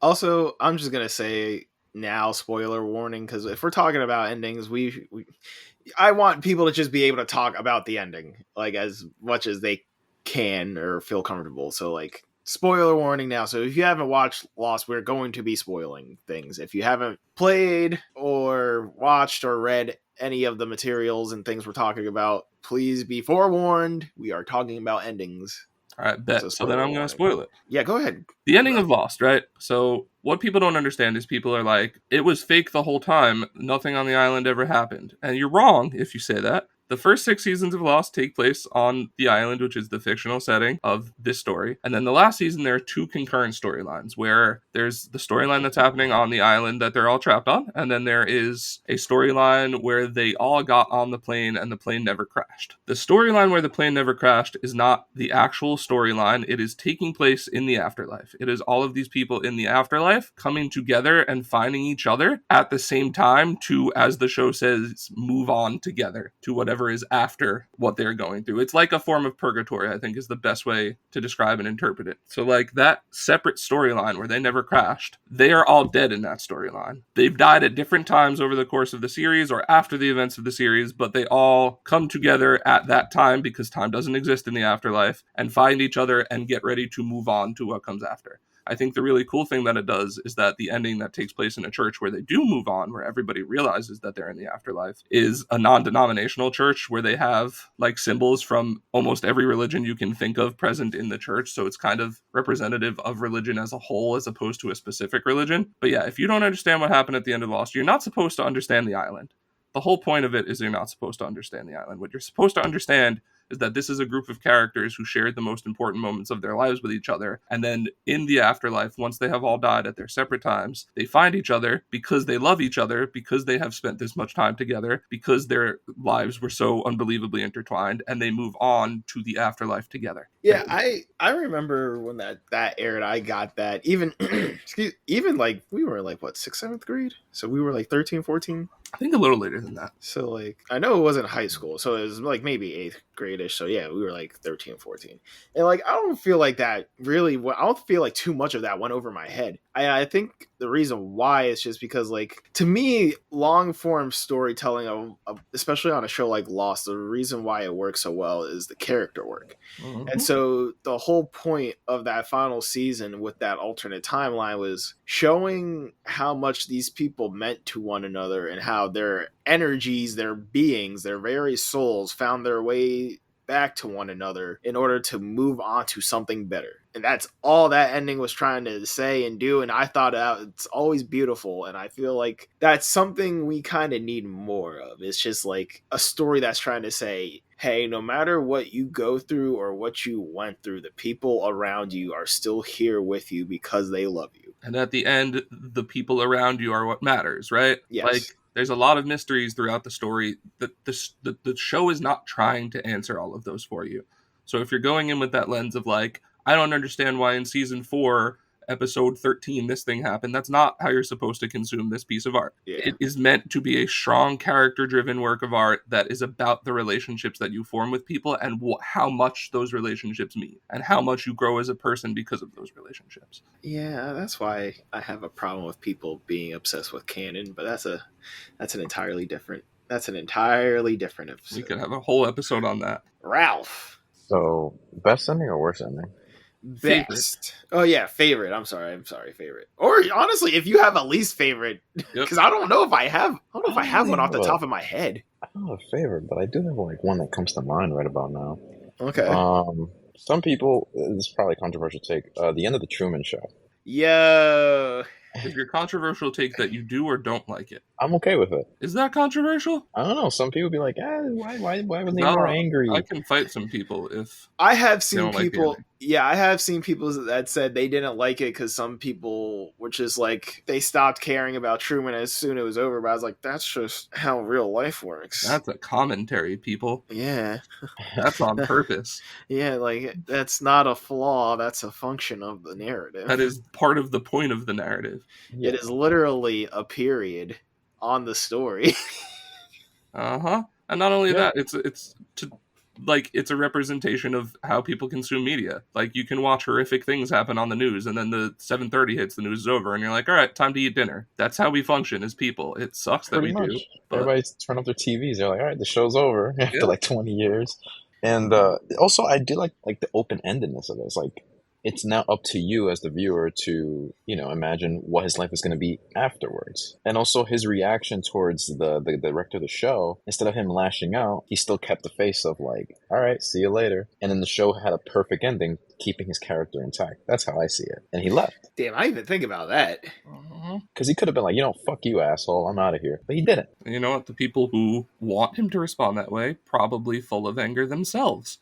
Also, I'm just gonna say now, spoiler warning, because if we're talking about endings, I want people to just be able to talk about the ending like as much as they can or feel comfortable. So like, spoiler warning now. So if you haven't watched Lost, we're going to be spoiling things. If you haven't played or watched or read any of the materials and things we're talking about, please be forewarned. We are talking about endings. All right, bet. So then I'm going to spoil it. Yeah, go ahead. The ending of Lost, right? So what people don't understand is people are like, it was fake the whole time. Nothing on the island ever happened. And you're wrong if you say that. The first 6 seasons of Lost take place on the island, which is the fictional setting of this story. And then the last season, there are 2 concurrent storylines where there's the storyline that's happening on the island that they're all trapped on. And then there is a storyline where they all got on the plane and the plane never crashed. The storyline where the plane never crashed is not the actual storyline. It is taking place in the afterlife. It is all of these people in the afterlife coming together and finding each other at the same time to, as the show says, move on together to whatever is after what they're going through. It's like a form of purgatory, I think, is the best way to describe and interpret it. So like that separate storyline where they never crashed, they are all dead in that storyline. They've died at different times over the course of the series or after the events of the series, but they all come together at that time because time doesn't exist in the afterlife and find each other and get ready to move on to what comes after. I think the really cool thing that it does is that the ending that takes place in a church where they do move on, where everybody realizes that they're in the afterlife, is a non-denominational church where they have like symbols from almost every religion you can think of present in the church. So it's kind of representative of religion as a whole as opposed to a specific religion. But yeah, if you don't understand what happened at the end of Lost, you're not supposed to understand the island. The whole point of it is you're not supposed to understand the island. What you're supposed to understand is that this is a group of characters who shared the most important moments of their lives with each other. And then in the afterlife, once they have all died at their separate times, they find each other because they love each other, because they have spent this much time together, because their lives were so unbelievably intertwined, and they move on to the afterlife together. Yeah, I remember when that aired, I got that. Even even like we were like what, 6th, 7th grade? So we were like 13, 14. I think a little later than that. So like I know it wasn't high school, so it was like maybe 8th grade-ish. So yeah, we were like 13, 14. And like I don't feel like that really I don't feel like too much of that went over my head. I think the reason why is just because like to me, long form storytelling especially on a show like Lost, the reason why it works so well is the character work. Mm-hmm. And so the whole point of that final season with that alternate timeline was showing how much these people meant to one another and how their energies, their beings, their very souls found their way back to one another in order to move on to something better. And that's all that ending was trying to say and do. And I thought it's always beautiful. And I feel like that's something we kind of need more of. It's just like a story that's trying to say, hey, no matter what you go through or what you went through, the people around you are still here with you because they love you. And at the end, the people around you are what matters, right? Yes. Like, there's a lot of mysteries throughout the story. The show is not trying to answer all of those for you. So if you're going in with that lens of like, I don't understand why in season 4 episode 13 this thing happened. That's not how you're supposed to consume this piece of art. Yeah. It is meant to be a strong character-driven work of art that is about the relationships that you form with people and how much those relationships mean and how much you grow as a person because of those relationships. Yeah, that's why I have a problem with people being obsessed with canon, but that's an entirely different episode. We could have a whole episode on that. Ralph. So, best ending or worst ending? Favorite. Best. Oh yeah, favorite. I'm sorry, favorite. Or honestly, if you have a least favorite, because I don't know if I have one off the top of my head. I don't have a favorite, but I do have like one that comes to mind right about now. Okay. Some people, this is probably a controversial take. The end of the Truman Show. Yo. Is your controversial take that you do or don't like it? I'm okay with it. Is that controversial? I don't know. Some people be like, why were they more angry? I can fight some people if I have seen like people. I have seen people that said they didn't like it because some people were just like they stopped caring about Truman as soon as it was over. But I was like, that's just how real life works. That's a commentary, people. Yeah, that's on purpose. Yeah, like that's not a flaw. That's a function of the narrative. That is part of the point of the narrative. Yeah. It is literally a period on the story. And not only that, it's a representation of how people consume media. Like, you can watch horrific things happen on the news, and then the 7:30 hits, the news is over, and you're like, all right, time to eat dinner. That's how we function as people. It sucks that we do. But everybody's turn off their TVs. They're like, all right, the show's over after like 20 years. And also, I do like the open-endedness of it. It's like, it's now up to you as the viewer to, imagine what his life is going to be afterwards. And also his reaction towards the director of the show, instead of him lashing out, he still kept the face of like, all right, see you later. And then the show had a perfect ending, keeping his character intact. That's how I see it. And he left. Damn, I didn't even think about that. Because he could have been like, fuck you, asshole, I'm out of here. But he didn't. And you know what? The people who want him to respond that way, probably full of anger themselves.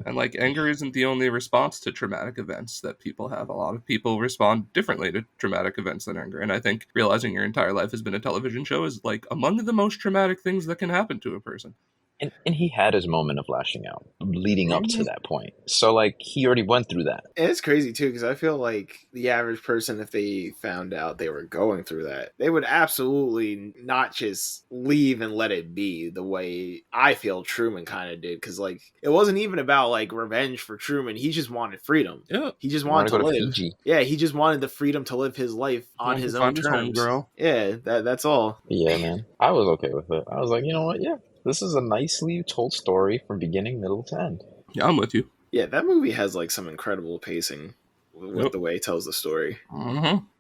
And like, anger isn't the only response to traumatic events that people have. A lot of people respond differently to traumatic events than anger. And I think realizing your entire life has been a television show is like among the most traumatic things that can happen to a person. And he had his moment of lashing out leading up to that point. So, like, he already went through that. And it's crazy, too, because I feel like the average person, if they found out they were going through that, they would absolutely not just leave and let it be the way I feel Truman kind of did. Because, like, it wasn't even about, like, revenge for Truman. He just wanted freedom. Yeah. He just wanted to live. Fiji. Yeah, he just wanted the freedom to live his life on his own terms. Yeah, that's all. Yeah, man. I was okay with it. I was like, you know what? Yeah. This is a nicely told story from beginning, middle to end. Yeah, I'm with you. Yeah, that movie has like some incredible pacing with the way it tells the story.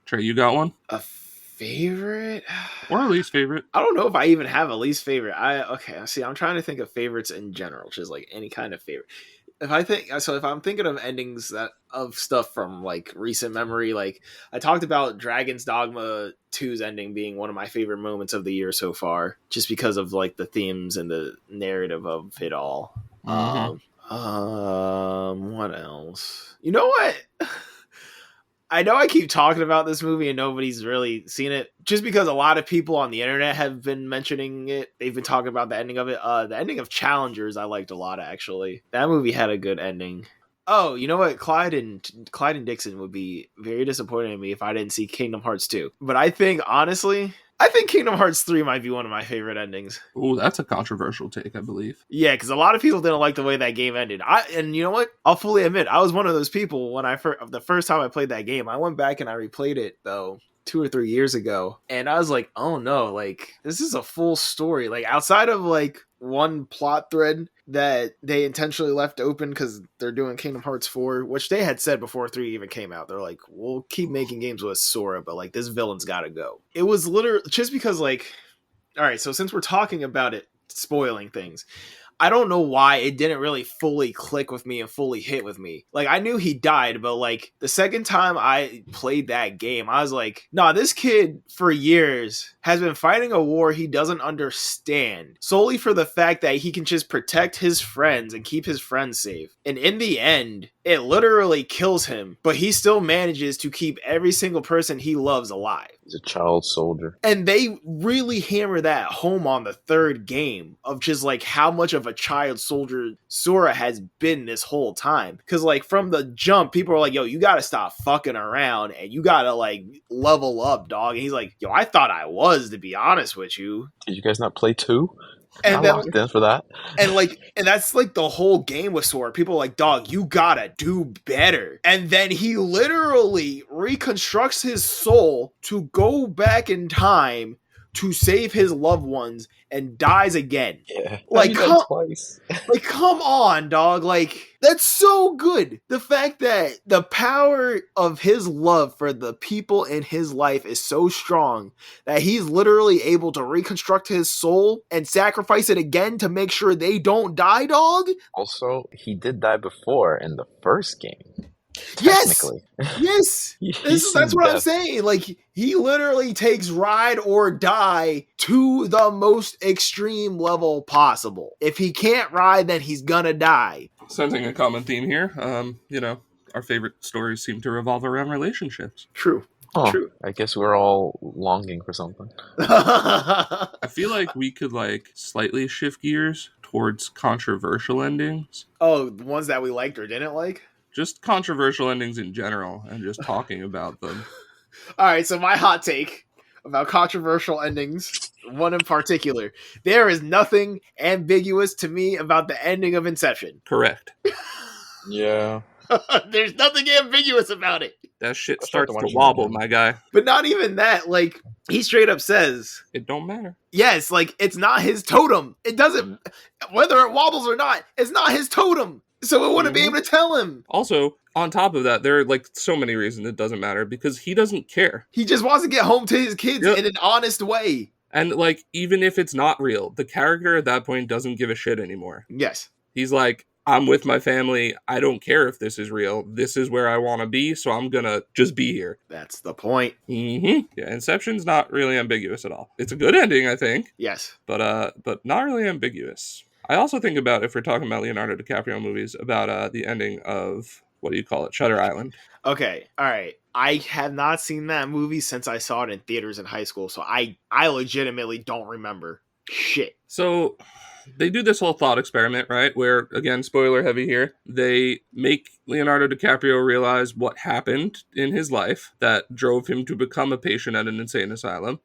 Trey, you got one? A favorite? Or a least favorite? I don't know if I even have a least favorite. I'm trying to think of favorites in general, just like any kind of favorite. If I'm thinking of endings of stuff from like recent memory, like I talked about Dragon's Dogma 2's ending being one of my favorite moments of the year so far, just because of like the themes and the narrative of it all. What else? You know what? I know I keep talking about this movie and nobody's really seen it, just because a lot of people on the internet have been mentioning it. They've been talking about the ending of it. The ending of Challengers I liked a lot, actually. That movie had a good ending. Oh, you know what? Clyde and Dickson would be very disappointed in me if I didn't see Kingdom Hearts 2. But I think Kingdom Hearts 3 might be one of my favorite endings. Ooh, that's a controversial take, I believe. Yeah, because a lot of people didn't like the way that game ended. And you know what? I'll fully admit, I was one of those people when the first time I played that game. I went back and I replayed it, though, 2 or 3 years ago. And I was like, oh no, like, this is a full story. Like, outside of, like, one plot thread that they intentionally left open because they're doing Kingdom Hearts 4, which they had said before 3 even came out. They're like, we'll keep making games with Sora, but like, this villain's gotta go. It was literally just because, like, all right, so since we're talking about it spoiling things, I don't know why it didn't really fully click with me and fully hit with me. Like, I knew he died, but like the second time I played that game, I was like, nah, this kid for years has been fighting a war he doesn't understand solely for the fact that he can just protect his friends and keep his friends safe. And in the end, it literally kills him, but he still manages to keep every single person he loves alive. He's a child soldier. And they really hammer that home on the third game of just like how much of a child soldier Sora has been this whole time. Because like from the jump, people are like, yo, you gotta stop fucking around and you gotta like level up, dog. And he's like, yo, I thought I was, to be honest with you. Did you guys not play 2? And I then, locked in for that. and that's like the whole game with Sora. People are like, dog, you gotta do better. And then he literally reconstructs his soul to go back in time to save his loved ones and dies again. Yeah. Like, twice. Like, come on, dog. Like, that's so good. The fact that the power of his love for the people in his life is so strong that he's literally able to reconstruct his soul and sacrifice it again to make sure they don't die, dog. Also, he did die before in the first game. Yes. Technically. Yes. That's what I'm saying. Like, he literally takes ride or die to the most extreme level possible. If he can't ride, then he's gonna die. Sensing a common theme here. Our favorite stories seem to revolve around relationships. True. Oh, True. I guess we're all longing for something. I feel like we could like slightly shift gears towards controversial endings. Oh, the ones that we liked or didn't like? Just controversial endings in general and just talking about them. All right, so my hot take about controversial endings, one in particular, there is nothing ambiguous to me about the ending of Inception. Correct. Yeah. There's nothing ambiguous about it. That shit starts to wobble, my guy. But not even that. Like, he straight up says, it don't matter. Yes, like, it's not his totem. It doesn't, whether it wobbles or not, it's not his totem. So it wouldn't be able to tell him. Also, on top of that, there are like so many reasons it doesn't matter because he doesn't care. He just wants to get home to his kids in an honest way. And like, even if it's not real, the character at that point doesn't give a shit anymore. Yes. He's like, I'm with my family. I don't care if this is real. This is where I want to be, so I'm gonna just be here. That's the point. Yeah, Inception's not really ambiguous at all. It's a good ending, I think. Yes. But not really ambiguous. I also think about, if we're talking about Leonardo DiCaprio movies, about the ending of, what do you call it, Shutter Island. Okay, all right. I have not seen that movie since I saw it in theaters in high school, so I legitimately don't remember shit. So they do this whole thought experiment, right? Where, again, spoiler heavy here, they make Leonardo DiCaprio realize what happened in his life that drove him to become a patient at an insane asylum.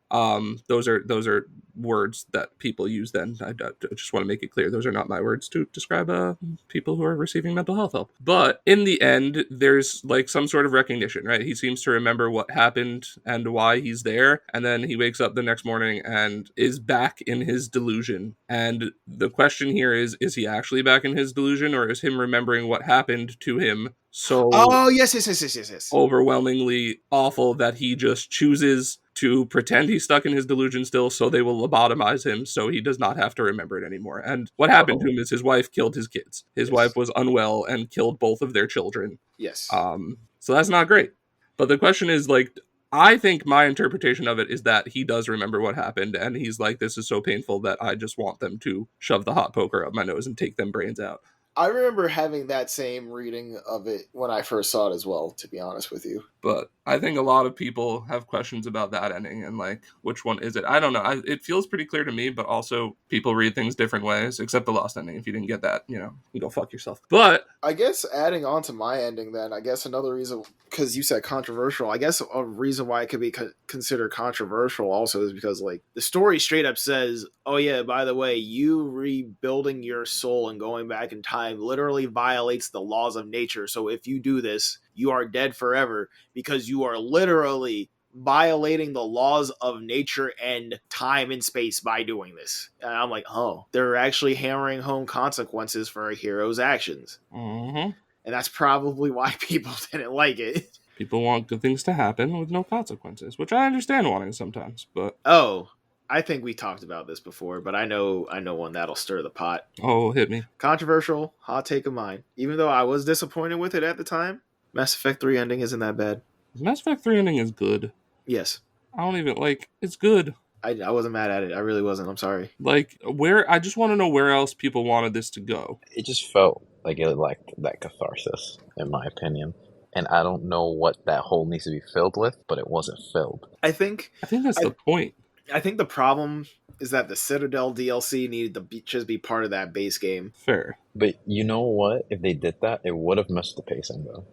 Those are words that people use then. I just want to make it clear. Those are not my words to describe people who are receiving mental health help. But in the end, there's like some sort of recognition, right? He seems to remember what happened and why he's there. And then he wakes up the next morning and is back in his delusion. And the question here is he actually back in his delusion, or is him remembering what happened to him so yes. overwhelmingly awful that he just chooses to pretend he's stuck in his delusion still, so they will lobotomize him so he does not have to remember it anymore. And what happened to him is his wife killed his kids. His wife was unwell and killed both of their children. Yes. So that's not great. But the question is, like, I think my interpretation of it is that he does remember what happened, and he's like, this is so painful that I just want them to shove the hot poker up my nose and take them brains out. I remember having that same reading of it when I first saw it as well, to be honest with you. But I think a lot of people have questions about that ending and like, which one is it? I don't know. It feels pretty clear to me, but also people read things different ways, except the Lost ending. If you didn't get that, you can go fuck yourself. But I guess adding on to my ending then, I guess another reason, because you said controversial, I guess a reason why it could be considered controversial also is because like the story straight up says, oh yeah, by the way, you rebuilding your soul and going back in time literally violates the laws of nature. So if you do this, you are dead forever because you are literally violating the laws of nature and time and space by doing this. And I'm like, oh, they're actually hammering home consequences for a hero's actions. Mm-hmm. And that's probably why people didn't like it. People want good things to happen with no consequences, which I understand wanting sometimes, but... Oh, I think we talked about this before, but I know one that'll stir the pot. Oh, hit me. Controversial, hot take of mine. Even though I was disappointed with it at the time, Mass Effect 3 ending isn't that bad. Mass Effect 3 ending is good. Yes. I don't even, it's good. I wasn't mad at it. I really wasn't. I'm sorry. I just want to know where else people wanted this to go. It just felt Like it lacked that catharsis, in my opinion. And I don't know what that hole needs to be filled with, but it wasn't filled. I think that's the point. I think the problem is that the Citadel DLC needed to just be part of that base game. Fair. But you know what? If they did that, it would have messed the pacing, though.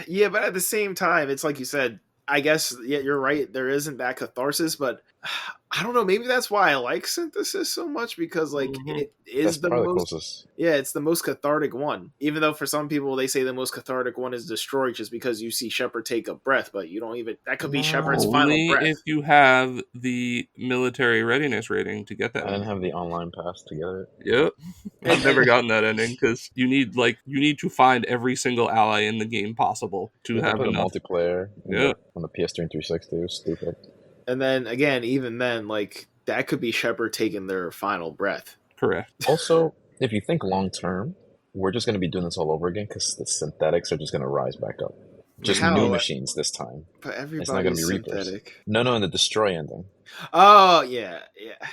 Yeah, but at the same time, it's like you said, I guess, yeah, you're right. There isn't that catharsis, but I don't know. Maybe that's why I like Synthesis so much, because like it is the most. Closest. Yeah, it's the most cathartic one. Even though for some people they say the most cathartic one is Destroyed, just because you see Shepard take a breath, but you don't even. That could be Shepard's final Only breath. if you have the military readiness rating to get that. I didn't have the online pass to get it. Yep. I've never gotten that ending because you need to find every single ally in the game possible to have enough multiplayer. Yeah. On the PS3 and 360, it was stupid. And then again, even then, like that could be Shepard taking their final breath. Correct. Also, if you think long term, we're just going to be doing this all over again because the synthetics are just going to rise back up. Just new machines this time. But everybody's it's not going to be synthetic. Reapers. No, in the Destroy ending. Oh, yeah.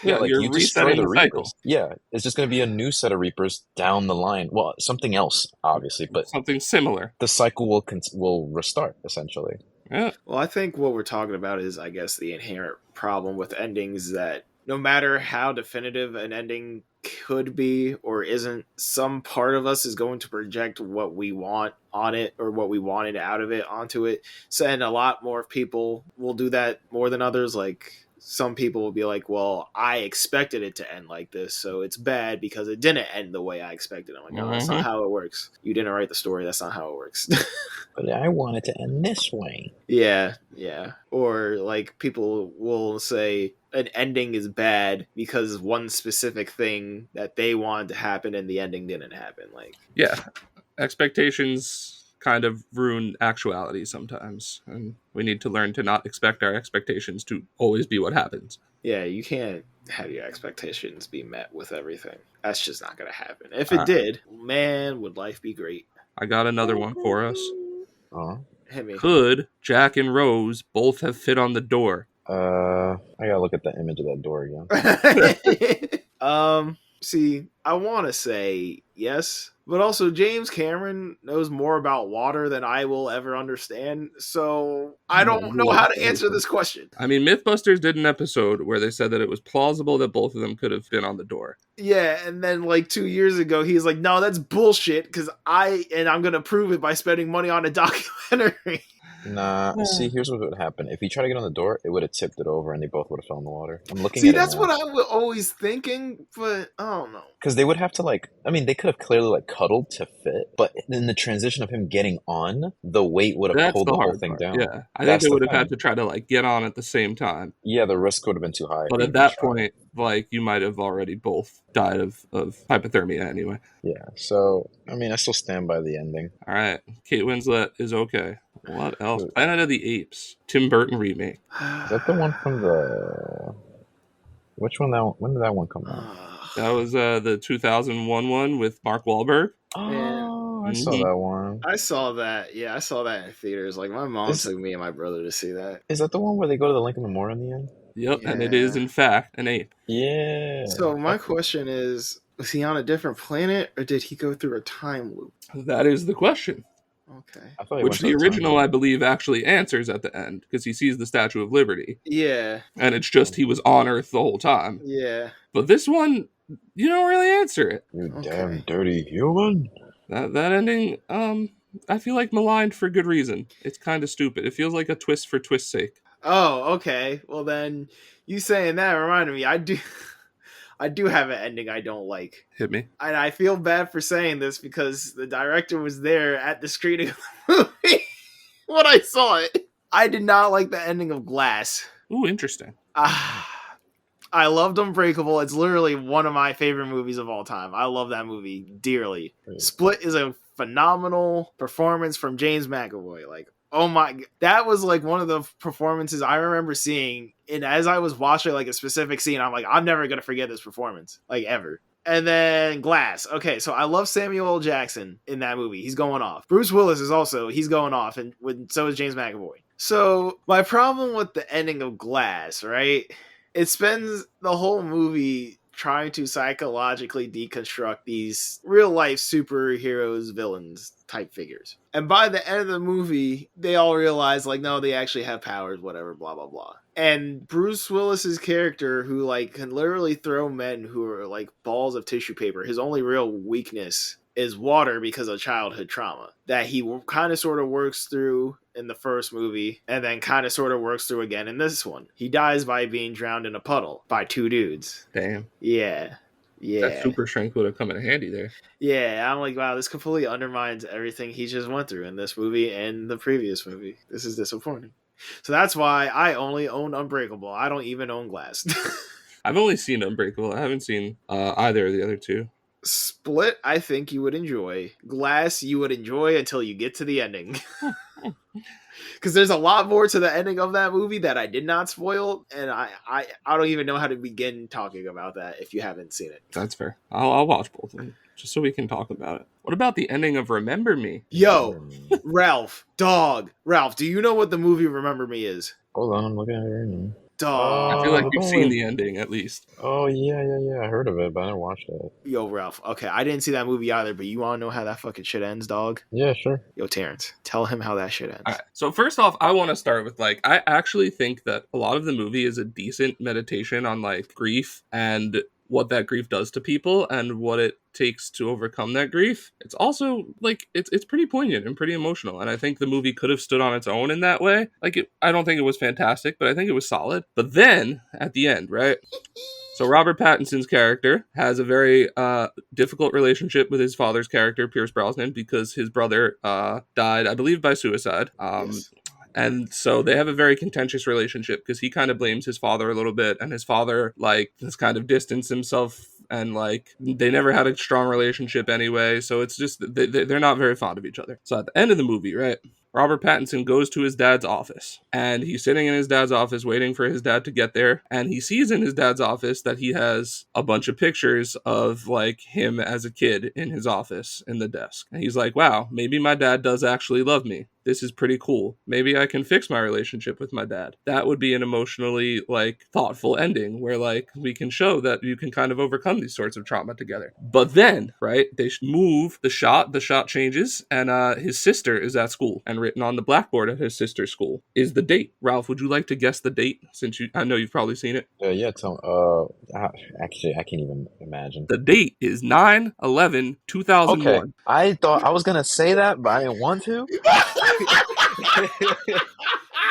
Like you're you destroy the resetting Reapers. Yeah, it's just going to be a new set of Reapers down the line. Well, something else, obviously, but something similar. The cycle will restart, essentially. Yeah. Well, I think what we're talking about is, I guess, the inherent problem with endings that no matter how definitive an ending could be or isn't, some part of us is going to project what we want on it or what we wanted out of it onto it. So, and a lot more people will do that more than others. Like some people will be like, well, I expected it to end like this, so it's bad because it didn't end the way I expected. I'm like, no, that's not how it works. You didn't write the story. That's not how it works. But I want it to end this way. Yeah. Or like people will say an ending is bad because one specific thing that they wanted to happen and the ending didn't happen. Like, yeah, expectations kind of ruin actuality sometimes, and we need to learn to not expect our expectations to always be what happens. Yeah, you can't have your expectations be met with everything. That's just not going to happen. If it did, man, would life be great. I got another one for us. Hit me. Could Jack and Rose both have fit on the door? I gotta look at the image of that door again. See, I want to say yes, but also James Cameron knows more about water than I will ever understand, so I don't know how to answer this question. I mean, Mythbusters did an episode where they said that it was plausible that both of them could have been on the door. Yeah, and then like 2 years ago, he's like, no, that's bullshit, because I'm going to prove it by spending money on a documentary. Nah, see, here's what would happen. If he tried to get on the door, it would have tipped it over and they both would have fell in the water. I'm looking at it that's now. what I was always thinking, but I don't know. Because they would have to, they could have clearly, cuddled to fit, but in the transition of him getting on, the weight would have pulled the whole thing down. Yeah, I think they would have had to try to, get on at the same time. Yeah, the risk would have been too high. But at that point, you might have already both died of hypothermia anyway. Yeah, so, I still stand by the ending. All right, Kate Winslet is okay. What else? Planet of the Apes, Tim Burton remake. Is that the one from the... Which one? When did that one come out? That was the 2001 one with Mark Wahlberg. Oh, I saw that one. I saw that. Yeah, I saw that in theaters. Like, my mom took me and my brother to see that. Is that the one where they go to the Lincoln Memorial in the end? Yep, and it is, in fact, an ape. Yeah. So my question is, was he on a different planet, or did he go through a time loop? That is the question. Okay. Which the original, I believe, actually answers at the end, because he sees the Statue of Liberty. Yeah. And it's just he was on Earth the whole time. Yeah. But this one, you don't really answer it. You damn dirty human. That ending, I feel like maligned for good reason. It's kind of stupid. It feels like a twist for twist's sake. Oh, okay. Well, then, you saying that reminded me, I do have an ending I don't like. Hit me. And I feel bad for saying this because the director was there at the screening of the movie when I saw it. I did not like the ending of Glass. Ooh, interesting. I loved Unbreakable. It's literally one of my favorite movies of all time. I love that movie dearly. Split is a phenomenal performance from James McAvoy. Oh my, that was one of the performances I remember seeing. And as I was watching a specific scene, I'm like, I'm never going to forget this performance, ever. And then Glass. Okay, so I love Samuel L. Jackson in that movie. He's going off. Bruce Willis he's going off, and so is James McAvoy. So my problem with the ending of Glass, right? It spends the whole movie trying to psychologically deconstruct these real life superheroes, villains type figures. And by the end of the movie, they all realize, like, no, they actually have powers, whatever, blah, blah, blah. And Bruce Willis's character, who, like, can literally throw men who are, like, balls of tissue paper, his only real weakness is water because of childhood trauma that he kind of sort of works through in the first movie and then kind of sort of works through again in this one. He dies by being drowned in a puddle by two dudes. Damn. Yeah. That super strength would have come in handy there. Yeah, I'm like, wow, this completely undermines everything he just went through in this movie and the previous movie. This is disappointing. So that's why I only own Unbreakable. I don't even own Glass. I've only seen Unbreakable. I haven't seen either of the other two. Split, I think you would enjoy. Glass, you would enjoy until you get to the ending. Because there's a lot more to the ending of that movie that I did not spoil, and I don't even know how to begin talking about that if you haven't seen it. That's fair. I'll watch both of them, just so we can talk about it. What about the ending of Remember Me? Yo, Ralph, do you know what the movie Remember Me is? Hold on, I'm looking at it right now. Dog. I feel like you've seen the ending, at least. Oh, yeah. I heard of it, but I didn't watch it. Yo, Ralph. Okay, I didn't see that movie either, but you want to know how that fucking shit ends, dog? Yeah, sure. Yo, Terrence, tell him how that shit ends. All right. So first off, I want to start with, like, I actually think that a lot of the movie is a decent meditation on, like, grief and what that grief does to people and what it takes to overcome that grief. It's also, like, it's pretty poignant and pretty emotional, and I think the movie could have stood on its own in that way. Like, I don't think it was fantastic, but I think it was solid. But then, at the end, right? So Robert Pattinson's character has a very difficult relationship with his father's character, Pierce Brosnan, because his brother died, I believe, by suicide. Yes. And so they have a very contentious relationship because he kind of blames his father a little bit, and his father, like, has kind of distanced himself, and, like, they never had a strong relationship anyway. So it's just, they're not very fond of each other. So at the end of the movie, right, Robert Pattinson goes to his dad's office, and he's sitting in his dad's office waiting for his dad to get there, and he sees in his dad's office that he has a bunch of pictures of, like, him as a kid in his office in the desk. And he's like, wow, maybe my dad does actually love me. This is pretty cool. Maybe I can fix my relationship with my dad. That would be an emotionally, like, thoughtful ending where, like, we can show that you can kind of overcome these sorts of trauma together. But then, right, they move the shot changes, and his sister is at school, and written on the blackboard at his sister's school is the date. Ralph, would you like to guess the date, since I know you've probably seen it? Yeah, actually, I can't even imagine. The date is 9/11/2001. Okay, I thought I was going to say that, but I didn't want to.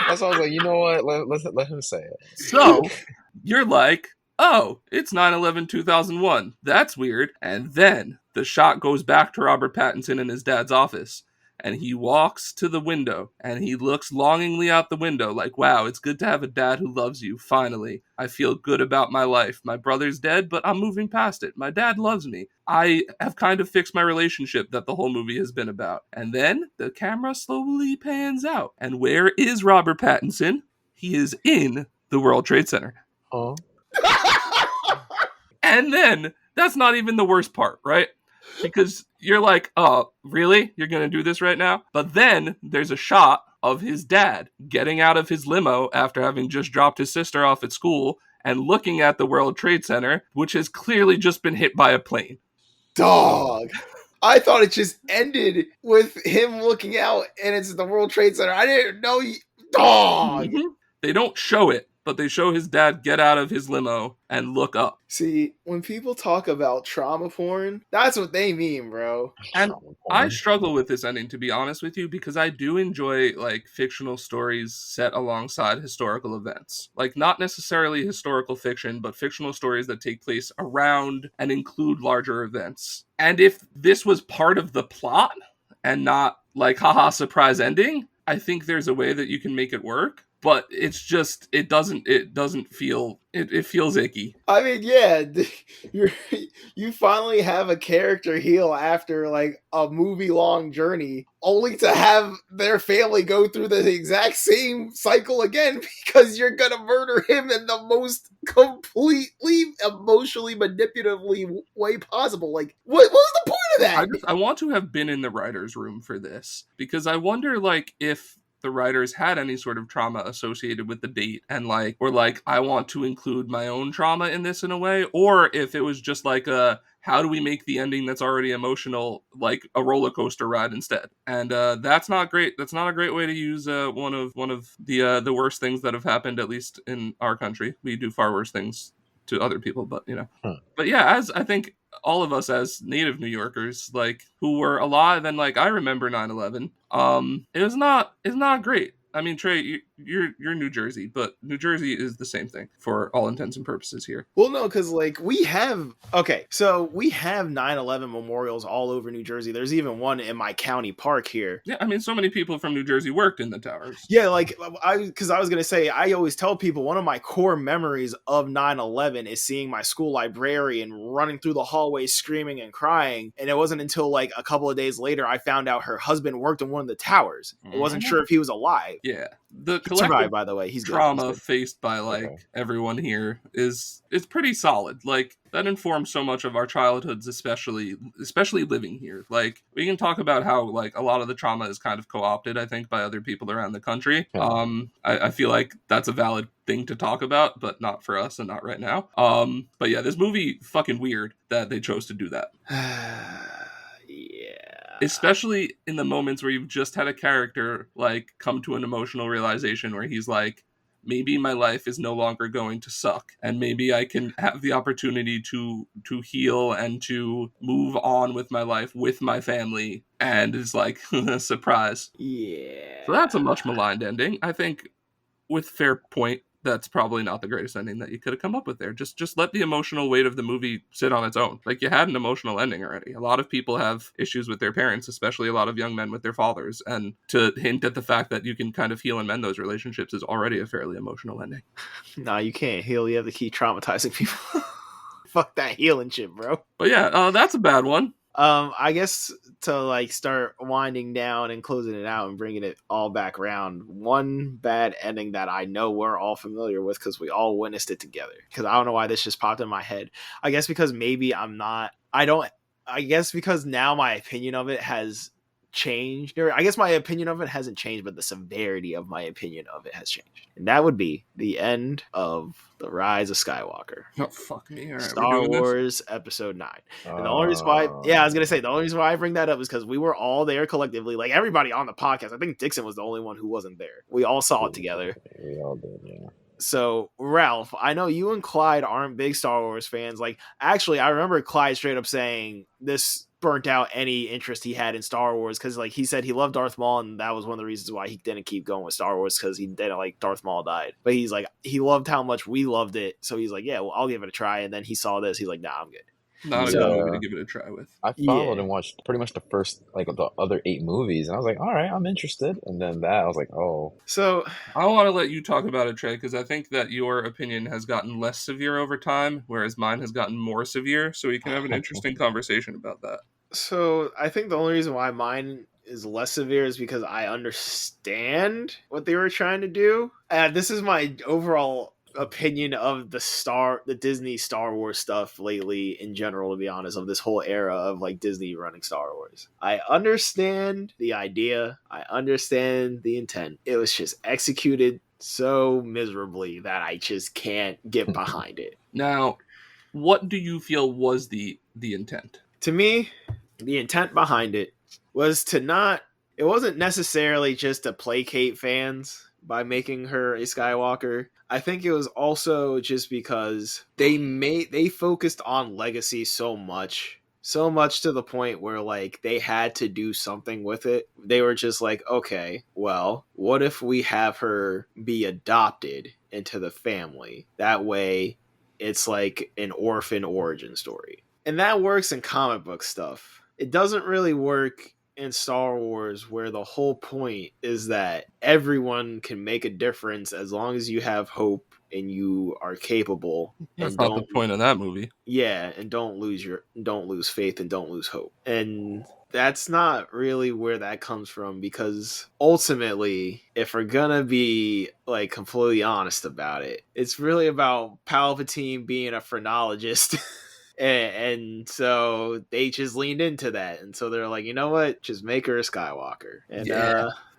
That's why I was like, you know what? Let him say it. So you're like, oh, it's 9/11/2001. That's weird. And then the shot goes back to Robert Pattinson in his dad's office, and he walks to the window, and he looks longingly out the window like, wow, it's good to have a dad who loves you, finally. I feel good about my life. My brother's dead, but I'm moving past it. My dad loves me. I have kind of fixed my relationship that the whole movie has been about. And then the camera slowly pans out. And where is Robert Pattinson? He is in the World Trade Center. Oh. And then, that's not even the worst part, right? Because you're like, oh, really? You're going to do this right now? But then there's a shot of his dad getting out of his limo after having just dropped his sister off at school and looking at the World Trade Center, which has clearly just been hit by a plane. Dog. I thought it just ended with him looking out and it's the World Trade Center. I didn't know Dog. Mm-hmm. They don't show it, but they show his dad get out of his limo and look up. See, when people talk about trauma porn, that's what they mean, bro. And I struggle with this ending, to be honest with you, because I do enjoy, like, fictional stories set alongside historical events. Like, not necessarily historical fiction, but fictional stories that take place around and include larger events. And if this was part of the plot and not, like, haha, surprise ending, I think there's a way that you can make it work. But it's just, it doesn't feel, it feels icky. I mean, yeah, you finally have a character heal after, like, a movie-long journey, only to have their family go through the exact same cycle again because you're gonna murder him in the most completely emotionally manipulatively way possible. Like, what was the point of that? I want to have been in the writer's room for this, because I wonder, like, if the writers had any sort of trauma associated with the date and like, or like, I want to include my own trauma in this in a way, or if it was just like how do we make the ending that's already emotional like a roller coaster ride instead? And that's not great. That's not a great way to use one of the worst things that have happened, at least in our country. We do far worse things to other people, but you know. But yeah, as I think all of us as native New Yorkers, like who were alive and like I remember 9/11, it's not great. I mean, Trey, you're New Jersey, but New Jersey is the same thing for all intents and purposes here. Well, no, because like we have 9/11 memorials all over New Jersey. There's even one in my county park here. Yeah, I mean, so many people from New Jersey worked in the towers. Yeah, like I was gonna say, I always tell people one of my core memories of 9/11 is seeing my school librarian running through the hallways screaming and crying. And it wasn't until like a couple of days later I found out her husband worked in one of the towers. I wasn't sure if he was alive. Yeah, the collective survived, by the way. He's trauma good. faced by like everyone here is pretty solid. Like that informs so much of our childhoods, especially living here. Like we can talk about how like a lot of the trauma is kind of co-opted, I think, by other people around the country. I feel like that's a valid thing to talk about, but not for us and not right now. But yeah, this movie fucking weird that they chose to do that. Yeah. Especially in the moments where you've just had a character like come to an emotional realization where he's like, maybe my life is no longer going to suck and maybe I can have the opportunity to heal and to move on with my life with my family, and it's like surprise. Yeah. So that's a much maligned ending. I think with fair point, that's probably not the greatest ending that you could have come up with there. Just let the emotional weight of the movie sit on its own. Like, you had an emotional ending already. A lot of people have issues with their parents, especially a lot of young men with their fathers. And to hint at the fact that you can kind of heal and mend those relationships is already a fairly emotional ending. Nah, you can't heal. You have to keep traumatizing people. Fuck that healing shit, bro. But yeah, that's a bad one. I guess to like start winding down and closing it out and bringing it all back around, one bad ending that I know we're all familiar with because we all witnessed it together. Because I don't know why this just popped in my head. I guess because maybe I guess because now my opinion of it has changed. Or I guess my opinion of it hasn't changed, but the severity of my opinion of it has changed. And that would be the end of The Rise of Skywalker. Oh, fuck me. All right, Star Wars Episode 9. And the only reason why, I was going to say, the only reason why I bring that up is because we were all there collectively. Like, everybody on the podcast. I think Dickson was the only one who wasn't there. We all saw it together. We all did, yeah. So, Ralph, I know you and Clyde aren't big Star Wars fans. Like, actually, I remember Clyde straight up saying this burnt out any interest he had in Star Wars because, like, he said he loved Darth Maul, and that was one of the reasons why he didn't keep going with Star Wars because he didn't like Darth Maul died. But he's like, he loved how much we loved it, so he's like, yeah, well, I'll give it a try. And then he saw this, he's like, nah, I'm good. Not a good movie to give it a try with. I followed and watched pretty much the first, like, the other 8 movies, and I was like, all right, I'm interested. And then that, I was like, oh. So I want to let you talk about it, Trey, because I think that your opinion has gotten less severe over time, whereas mine has gotten more severe. So we can have an interesting conversation about that. So I think the only reason why mine is less severe is because I understand what they were trying to do. This is my overall opinion of the Disney Star Wars stuff lately in general, to be honest, of this whole era of like Disney running Star Wars. I understand the idea. I understand the intent. It was just executed so miserably that I just can't get behind it. Now, what do you feel was the intent? To me, the intent behind it was it wasn't necessarily just to placate fans by making her a Skywalker. I think it was also just because they focused on legacy so much to the point where like they had to do something with it. They were just like, okay, well, what if we have her be adopted into the family? That way it's like an orphan origin story. And that works in comic book stuff. It doesn't really work in Star Wars, where the whole point is that everyone can make a difference as long as you have hope and you are capable. That's not the point of that movie. Yeah, and don't lose faith and don't lose hope. And that's not really where that comes from, because ultimately, if we're gonna be like completely honest about it, it's really about Palpatine being a phrenologist. And so they just leaned into that. And so they're like, you know what? Just make her a Skywalker. And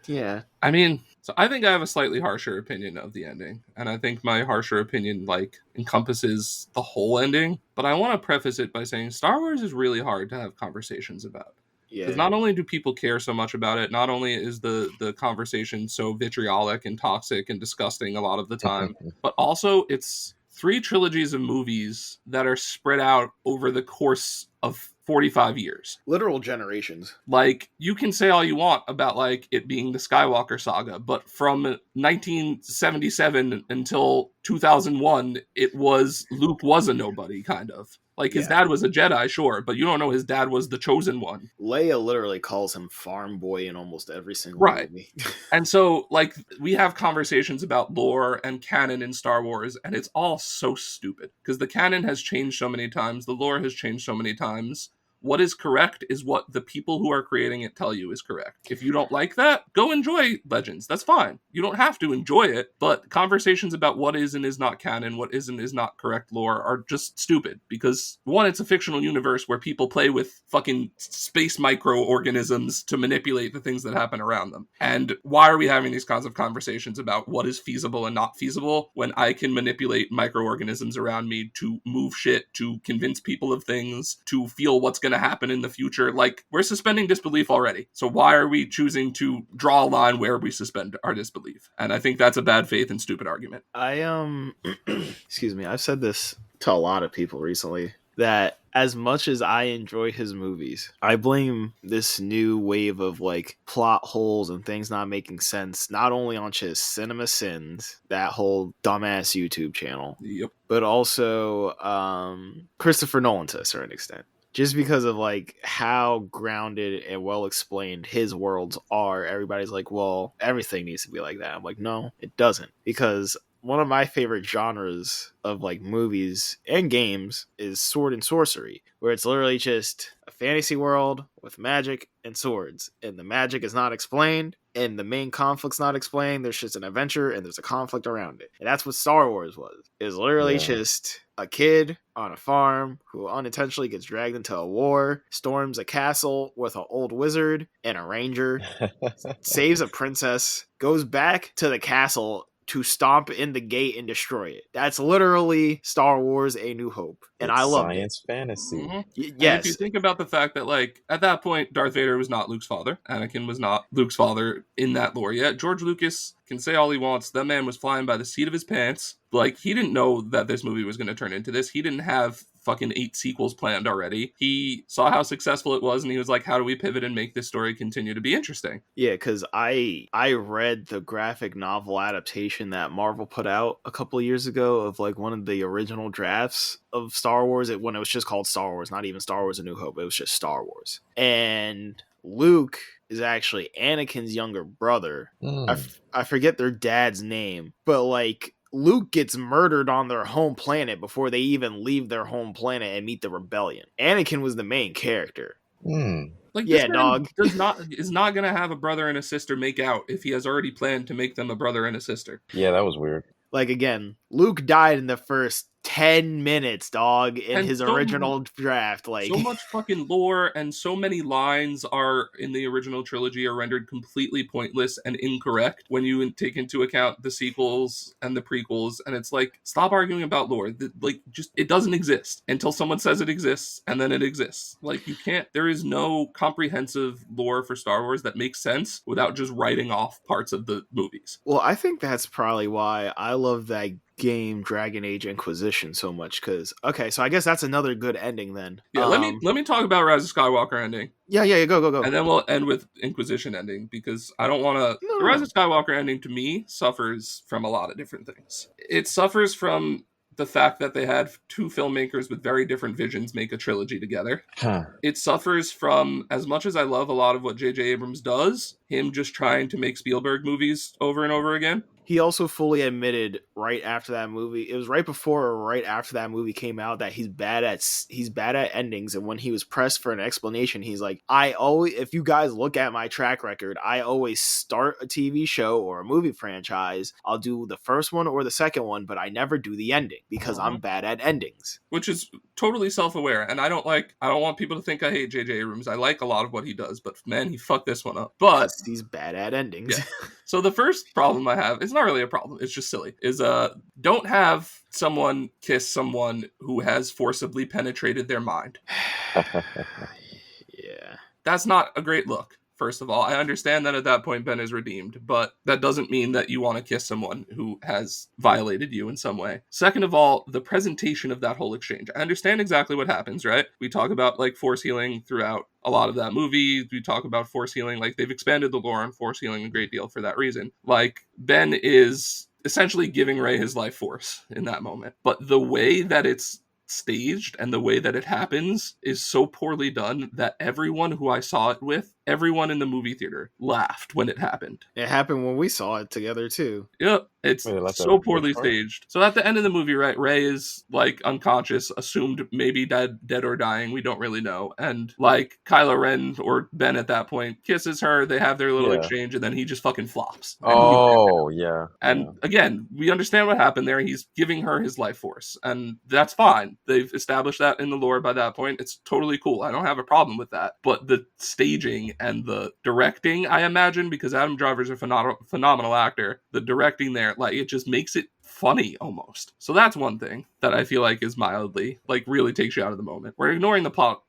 yeah. I mean, So I think I have a slightly harsher opinion of the ending, and I think my harsher opinion encompasses the whole ending. But I want to preface it by saying Star Wars is really hard to have conversations about. Because not only do people care so much about it, not only is the conversation so vitriolic and toxic and disgusting a lot of the time, but also it's 3 trilogies of movies that are spread out over the course of 45 years. Literal generations. You can say all you want about it being the Skywalker saga, but from 1977 until 2001, Luke was a nobody, kind of. His dad was a Jedi, sure, but you don't know his dad was the chosen one. Leia literally calls him farm boy in almost every single movie. And so, we have conversations about lore and canon in Star Wars, and it's all so stupid. Because the canon has changed so many times, the lore has changed so many times. What is correct is what the people who are creating it tell you is correct. If you don't like that, go enjoy Legends. That's fine. You don't have to enjoy it, but conversations about what is and is not canon, what is and is not correct lore are just stupid. Because, one, it's a fictional universe where people play with fucking space microorganisms to manipulate the things that happen around them. And why are we having these kinds of conversations about what is feasible and not feasible when I can manipulate microorganisms around me to move shit, to convince people of things, to feel what's going to happen in the future? We're suspending disbelief already. So why are we choosing to draw a line where we suspend our disbelief? And I think that's a bad faith and stupid argument. Excuse me, I've said this to a lot of people recently, that as much as I enjoy his movies, I blame this new wave of plot holes and things not making sense, not only on just Cinema Sins, that whole dumbass YouTube channel, but also Christopher Nolan to a certain extent. Just because of how grounded and well explained his worlds are, everybody's well, everything needs to be like that. I'm no, it doesn't. Because one of my favorite genres of movies and games is sword and sorcery, where it's literally just a fantasy world with magic and swords, and the magic is not explained and the main conflict's not explained. There's just an adventure and there's a conflict around it. And that's what Star Wars was. It was literally just a kid on a farm who unintentionally gets dragged into a war, storms a castle with an old wizard and a ranger, saves a princess, goes back to the castle to stomp in the gate and destroy it. That's literally Star Wars: A New Hope. And I love science fantasy. Mm-hmm. Yes. And if you think about the fact that, at that point, Darth Vader was not Luke's father. Anakin was not Luke's father in that lore yet. George Lucas can say all he wants. That man was flying by the seat of his pants. He didn't know that this movie was going to turn into this. He didn't have fucking 8 sequels planned already. He saw how successful it was, and he was like, how do we pivot and make this story continue to be interesting? Yeah, because I read the graphic novel adaptation that Marvel put out a couple of years ago of one of the original drafts of Star Wars, when it was just called Star Wars, not even Star Wars: A New Hope. It was just Star Wars. And Luke is actually Anakin's younger brother. I forget their dad's name, but Luke gets murdered on their home planet before they even leave their home planet and meet the rebellion. Anakin was the main character. This man is not gonna have a brother and a sister make out if he has already planned to make them a brother and a sister. Yeah, that was weird. Again, Luke died in the first 10 minutes, dog, in his original draft. So much fucking lore and so many lines are in the original trilogy are rendered completely pointless and incorrect when you take into account the sequels and the prequels. And it's stop arguing about lore. Just it doesn't exist until someone says it exists, and then it exists. You can't. There is no comprehensive lore for Star Wars that makes sense without just writing off parts of the movies. Well, I think that's probably why I love that game Dragon Age Inquisition so much, because so I guess that's another good ending then. Let me talk about Rise of Skywalker ending. Yeah, go. And then we'll end with Inquisition ending, because I don't want to... The Rise of Skywalker ending, to me, suffers from a lot of different things. It suffers from the fact that they had 2 filmmakers with very different visions make a trilogy together. It suffers from, as much as I love a lot of what J.J. Abrams does, him just trying to make Spielberg movies over and over again. He also fully admitted right after that movie, it was right before or right after that movie came out, that he's bad at endings. And when he was pressed for an explanation, he's like, I always, if you guys look at my track record, I always start a TV show or a movie franchise. I'll do the first one or the second one, but I never do the ending because I'm bad at endings. Which is totally self-aware, and I don't want people to think I hate J.J. Abrams. I like a lot of what he does, but man, he fucked this one up. But he's bad at endings. Yeah. So the first problem I have, it's not really a problem, it's just silly, is don't have someone kiss someone who has forcibly penetrated their mind. Yeah. That's not a great look. First of all, I understand that at that point Ben is redeemed, but that doesn't mean that you want to kiss someone who has violated you in some way. Second of all, the presentation of that whole exchange. I understand exactly what happens, right? We talk about like force healing throughout a lot of that movie. We talk about force healing, like they've expanded the lore on force healing a great deal for that reason. Like Ben is essentially giving Rey his life force in that moment. But the way that it's staged and the way that it happens is so poorly done that everyone who I saw it with, everyone in the movie theater laughed when it happened. It happened when we saw it together too. Yep. It's so poorly staged. So at the end of the movie, right, Rey is like unconscious, assumed maybe dead or dying. We don't really know. And like Kylo Ren or Ben at that point kisses her. They have their little exchange, and then he just fucking flops. And again, we understand what happened there. He's giving her his life force, and that's fine. They've established that in the lore by that point. It's totally cool. I don't have a problem with that. But the staging and the directing, I imagine, because Adam Driver's a phenomenal actor, the directing there, like, it just makes it funny almost. So that's one thing that I feel like is mildly, like, really takes you out of the moment. We're ignoring the plot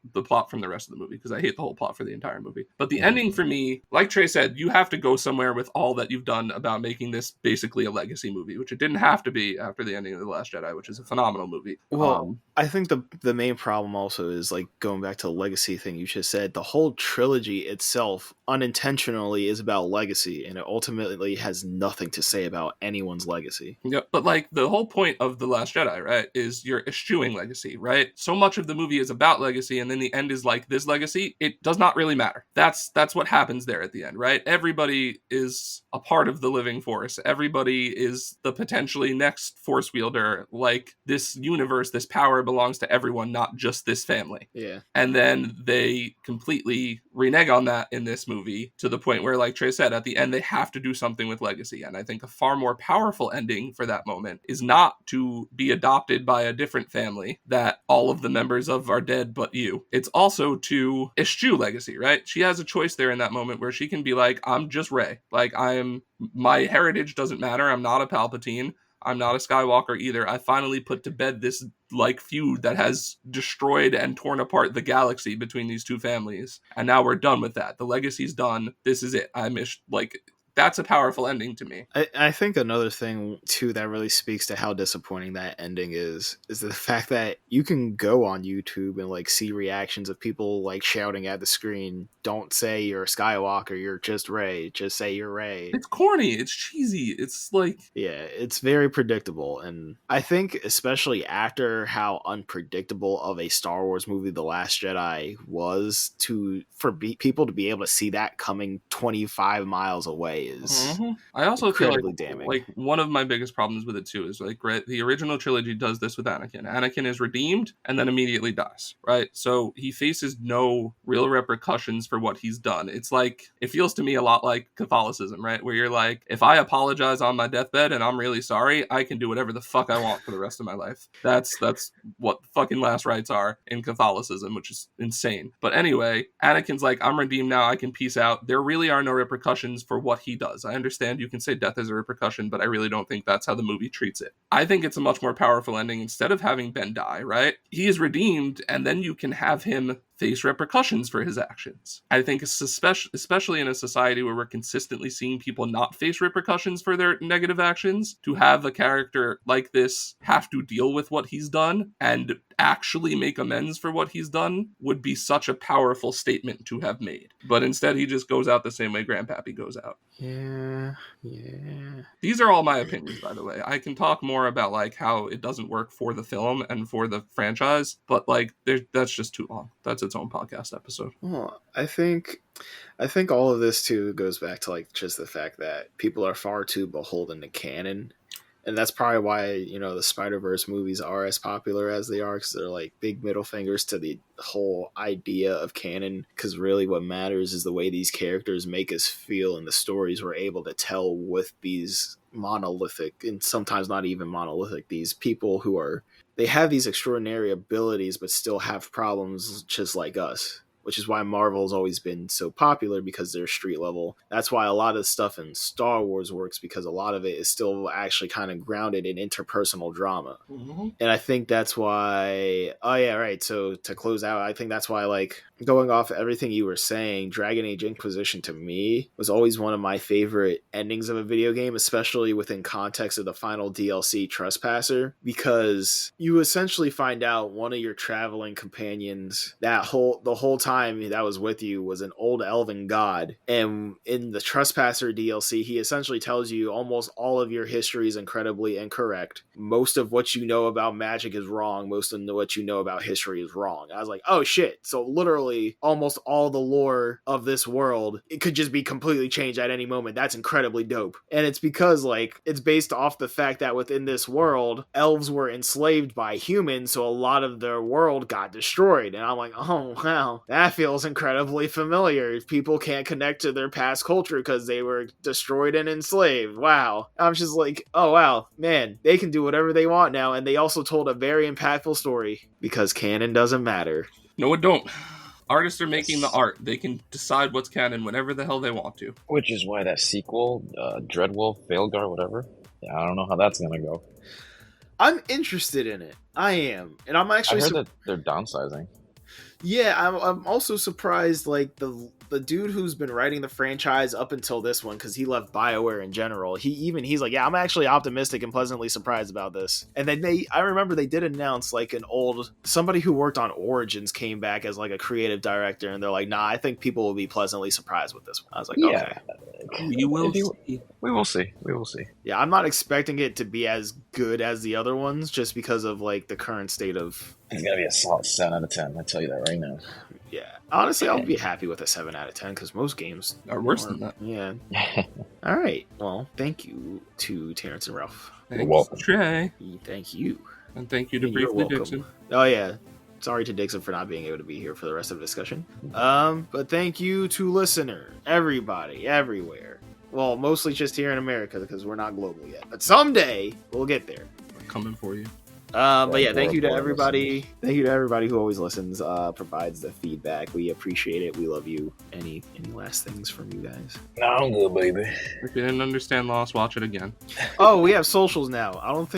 from the rest of the movie because I hate the whole plot for the entire movie. But the ending for me, like Trey said, you have to go somewhere with all that you've done about making this basically a legacy movie, which it didn't have to be after the ending of The Last Jedi, which is a phenomenal movie. Well, I think the main problem also is, like, going back to the legacy thing you just said, the whole trilogy itself unintentionally is about legacy, and it ultimately has nothing to say about anyone's legacy. Yep, but like the whole point of The Last Jedi, right, is you're eschewing legacy, right? So much of the movie is about legacy, and then the end is like, this legacy, it does not really matter. That's what happens there at the end, right? Everybody is a part of the living force. Everybody is the potentially next force wielder. Like, this universe, this power belongs to everyone, not just this family. Yeah. And then they completely renege on that in this movie to the point where, like Trey said, at the end they have to do something with legacy. And I think a far more powerful ending for that moment is not to be adopted by a different family that all of the members of are dead but you. It's also to eschew legacy, right? She has a choice there in that moment where she can be like, I'm just Rey. Like, my heritage doesn't matter. I'm not a Palpatine. I'm not a Skywalker either. I finally put to bed this, like, feud that has destroyed and torn apart the galaxy between these two families. And now we're done with that. The legacy's done. This is it. That's a powerful ending to me. I think another thing, too, that really speaks to how disappointing that ending is the fact that you can go on YouTube and, like, see reactions of people, like, shouting at the screen, don't say you're Skywalker, you're just Rey, just say you're Rey. It's corny, it's cheesy, it's like... Yeah, it's very predictable, and I think especially after how unpredictable of a Star Wars movie The Last Jedi was, for people to be able to see that coming 25 miles away is I also feel like, damning. Like, one of my biggest problems with it too is, like, right, the original trilogy does this with Anakin. Anakin is redeemed and then immediately dies, right? So he faces no real repercussions for what he's done. It's like, it feels to me a lot like Catholicism, right? Where you're like, if I apologize on my deathbed and I'm really sorry, I can do whatever the fuck I want for the rest of my life. That's what fucking last rites are in Catholicism, which is insane. But anyway, Anakin's like, I'm redeemed now, I can peace out. There really are no repercussions for what he does. I understand you can say death is a repercussion, but I really don't think that's how the movie treats it. I think it's a much more powerful ending. Instead of having Ben die, right? He is redeemed, and then you can have him face repercussions for his actions. I think especially in a society where we're consistently seeing people not face repercussions for their negative actions, to have a character like this have to deal with what he's done and actually make amends for what he's done would be such a powerful statement to have made. But instead, he just goes out the same way Grandpappy goes out. Yeah. These are all my opinions, by the way. I can talk more about like how it doesn't work for the film and for the franchise, but like that's just too long. That's its own podcast episode. Well, I think all of this too goes back to like just the fact that people are far too beholden to canon. And that's probably why, the Spider-Verse movies are as popular as they are, because they're like big middle fingers to the whole idea of canon. Because really what matters is the way these characters make us feel and the stories we're able to tell with these monolithic, and sometimes not even monolithic, these people they have these extraordinary abilities but still have problems just like us. Which is why Marvel's always been so popular, because they're street level. That's why a lot of stuff in Star Wars works, because a lot of it is still actually kind of grounded in interpersonal drama. Mm-hmm. And I think that's why... Oh, yeah, right. So to close out, I think that's why, like, going off everything you were saying, Dragon Age Inquisition to me was always one of my favorite endings of a video game, especially within context of the final DLC, Trespasser, because you essentially find out one of your traveling companions the whole time that was with you was an old elven god, and in the Trespasser DLC he essentially tells you almost all of your history is incredibly incorrect. Most of what you know about magic is wrong. Most of what you know about history is wrong. I was like, oh shit, so literally almost all the lore of this world, it could just be completely changed at any moment. That's incredibly dope. And it's because like it's based off the fact that within this world elves were enslaved by humans, so a lot of their world got destroyed. And I'm like, oh wow, that feels incredibly familiar. People can't connect to their past culture because they were destroyed and enslaved. Wow. I'm just like, oh wow, man, they can do whatever they want now. And they also told a very impactful story, because canon doesn't matter. No, it don't. Artists are making the art. They can decide what's canon whenever the hell they want to. Which is why that sequel, Dreadwolf, Veilguard, whatever, I don't know how that's gonna go. I'm interested in it. I am. And I'm actually... I heard that they're downsizing. Yeah, I'm also surprised, like, the dude who's been writing the franchise up until this one, because he left BioWare in general, he's like, yeah, I'm actually optimistic and pleasantly surprised about this. And then I remember they did announce, like, somebody who worked on Origins came back as, like, a creative director, and they're like, nah, I think people will be pleasantly surprised with this one. I was like, yeah. Okay. We will see. We will see. We will see. Yeah, I'm not expecting it to be as good as the other ones, just because of, like, the current state of... It's gonna be a solid 7 out of 10, I tell you that right now. Yeah. Honestly, I'll be happy with a 7 out of 10, because most games are worse than that. Yeah. All right. Well, thank you to Terrence and Ralph. Thanks, welcome. Trey. Thank you. And thank you to Briefly Dickson. Oh, yeah. Sorry to Dickson for not being able to be here for the rest of the discussion. But thank you to listener, everybody, everywhere. Well, mostly just here in America, because we're not global yet. But someday, we'll get there. We're coming for you. But yeah, thank you to everybody. Thank you to everybody who always listens, provides the feedback. We appreciate it. We love you. Any last things from you guys? No, I'm good, baby. If you didn't understand Lost, watch it again. Oh, we have socials now. I don't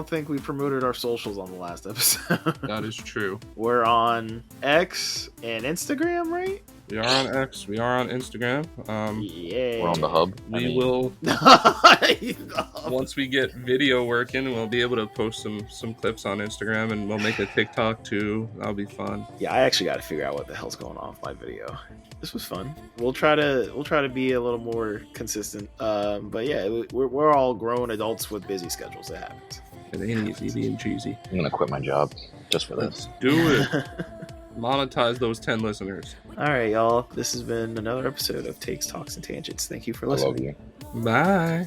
think we promoted our socials on the last episode. That is true. We're on X and Instagram, right? We are on X. We are on Instagram. Yeah. We're on the hub. We will. Once we get video working, we'll be able to post some clips on Instagram, and we'll make a TikTok too. That'll be fun. Yeah, I actually got to figure out what the hell's going on with my video. This was fun. We'll try to be a little more consistent. But yeah, we're all grown adults with busy schedules. It happens. It ain't easy being cheesy. I'm gonna quit my job just for this. Do it. Monetize those 10 listeners. All right, y'all. This has been another episode of Takes, Talks, and Tangents. Thank you for listening. I love you. Bye.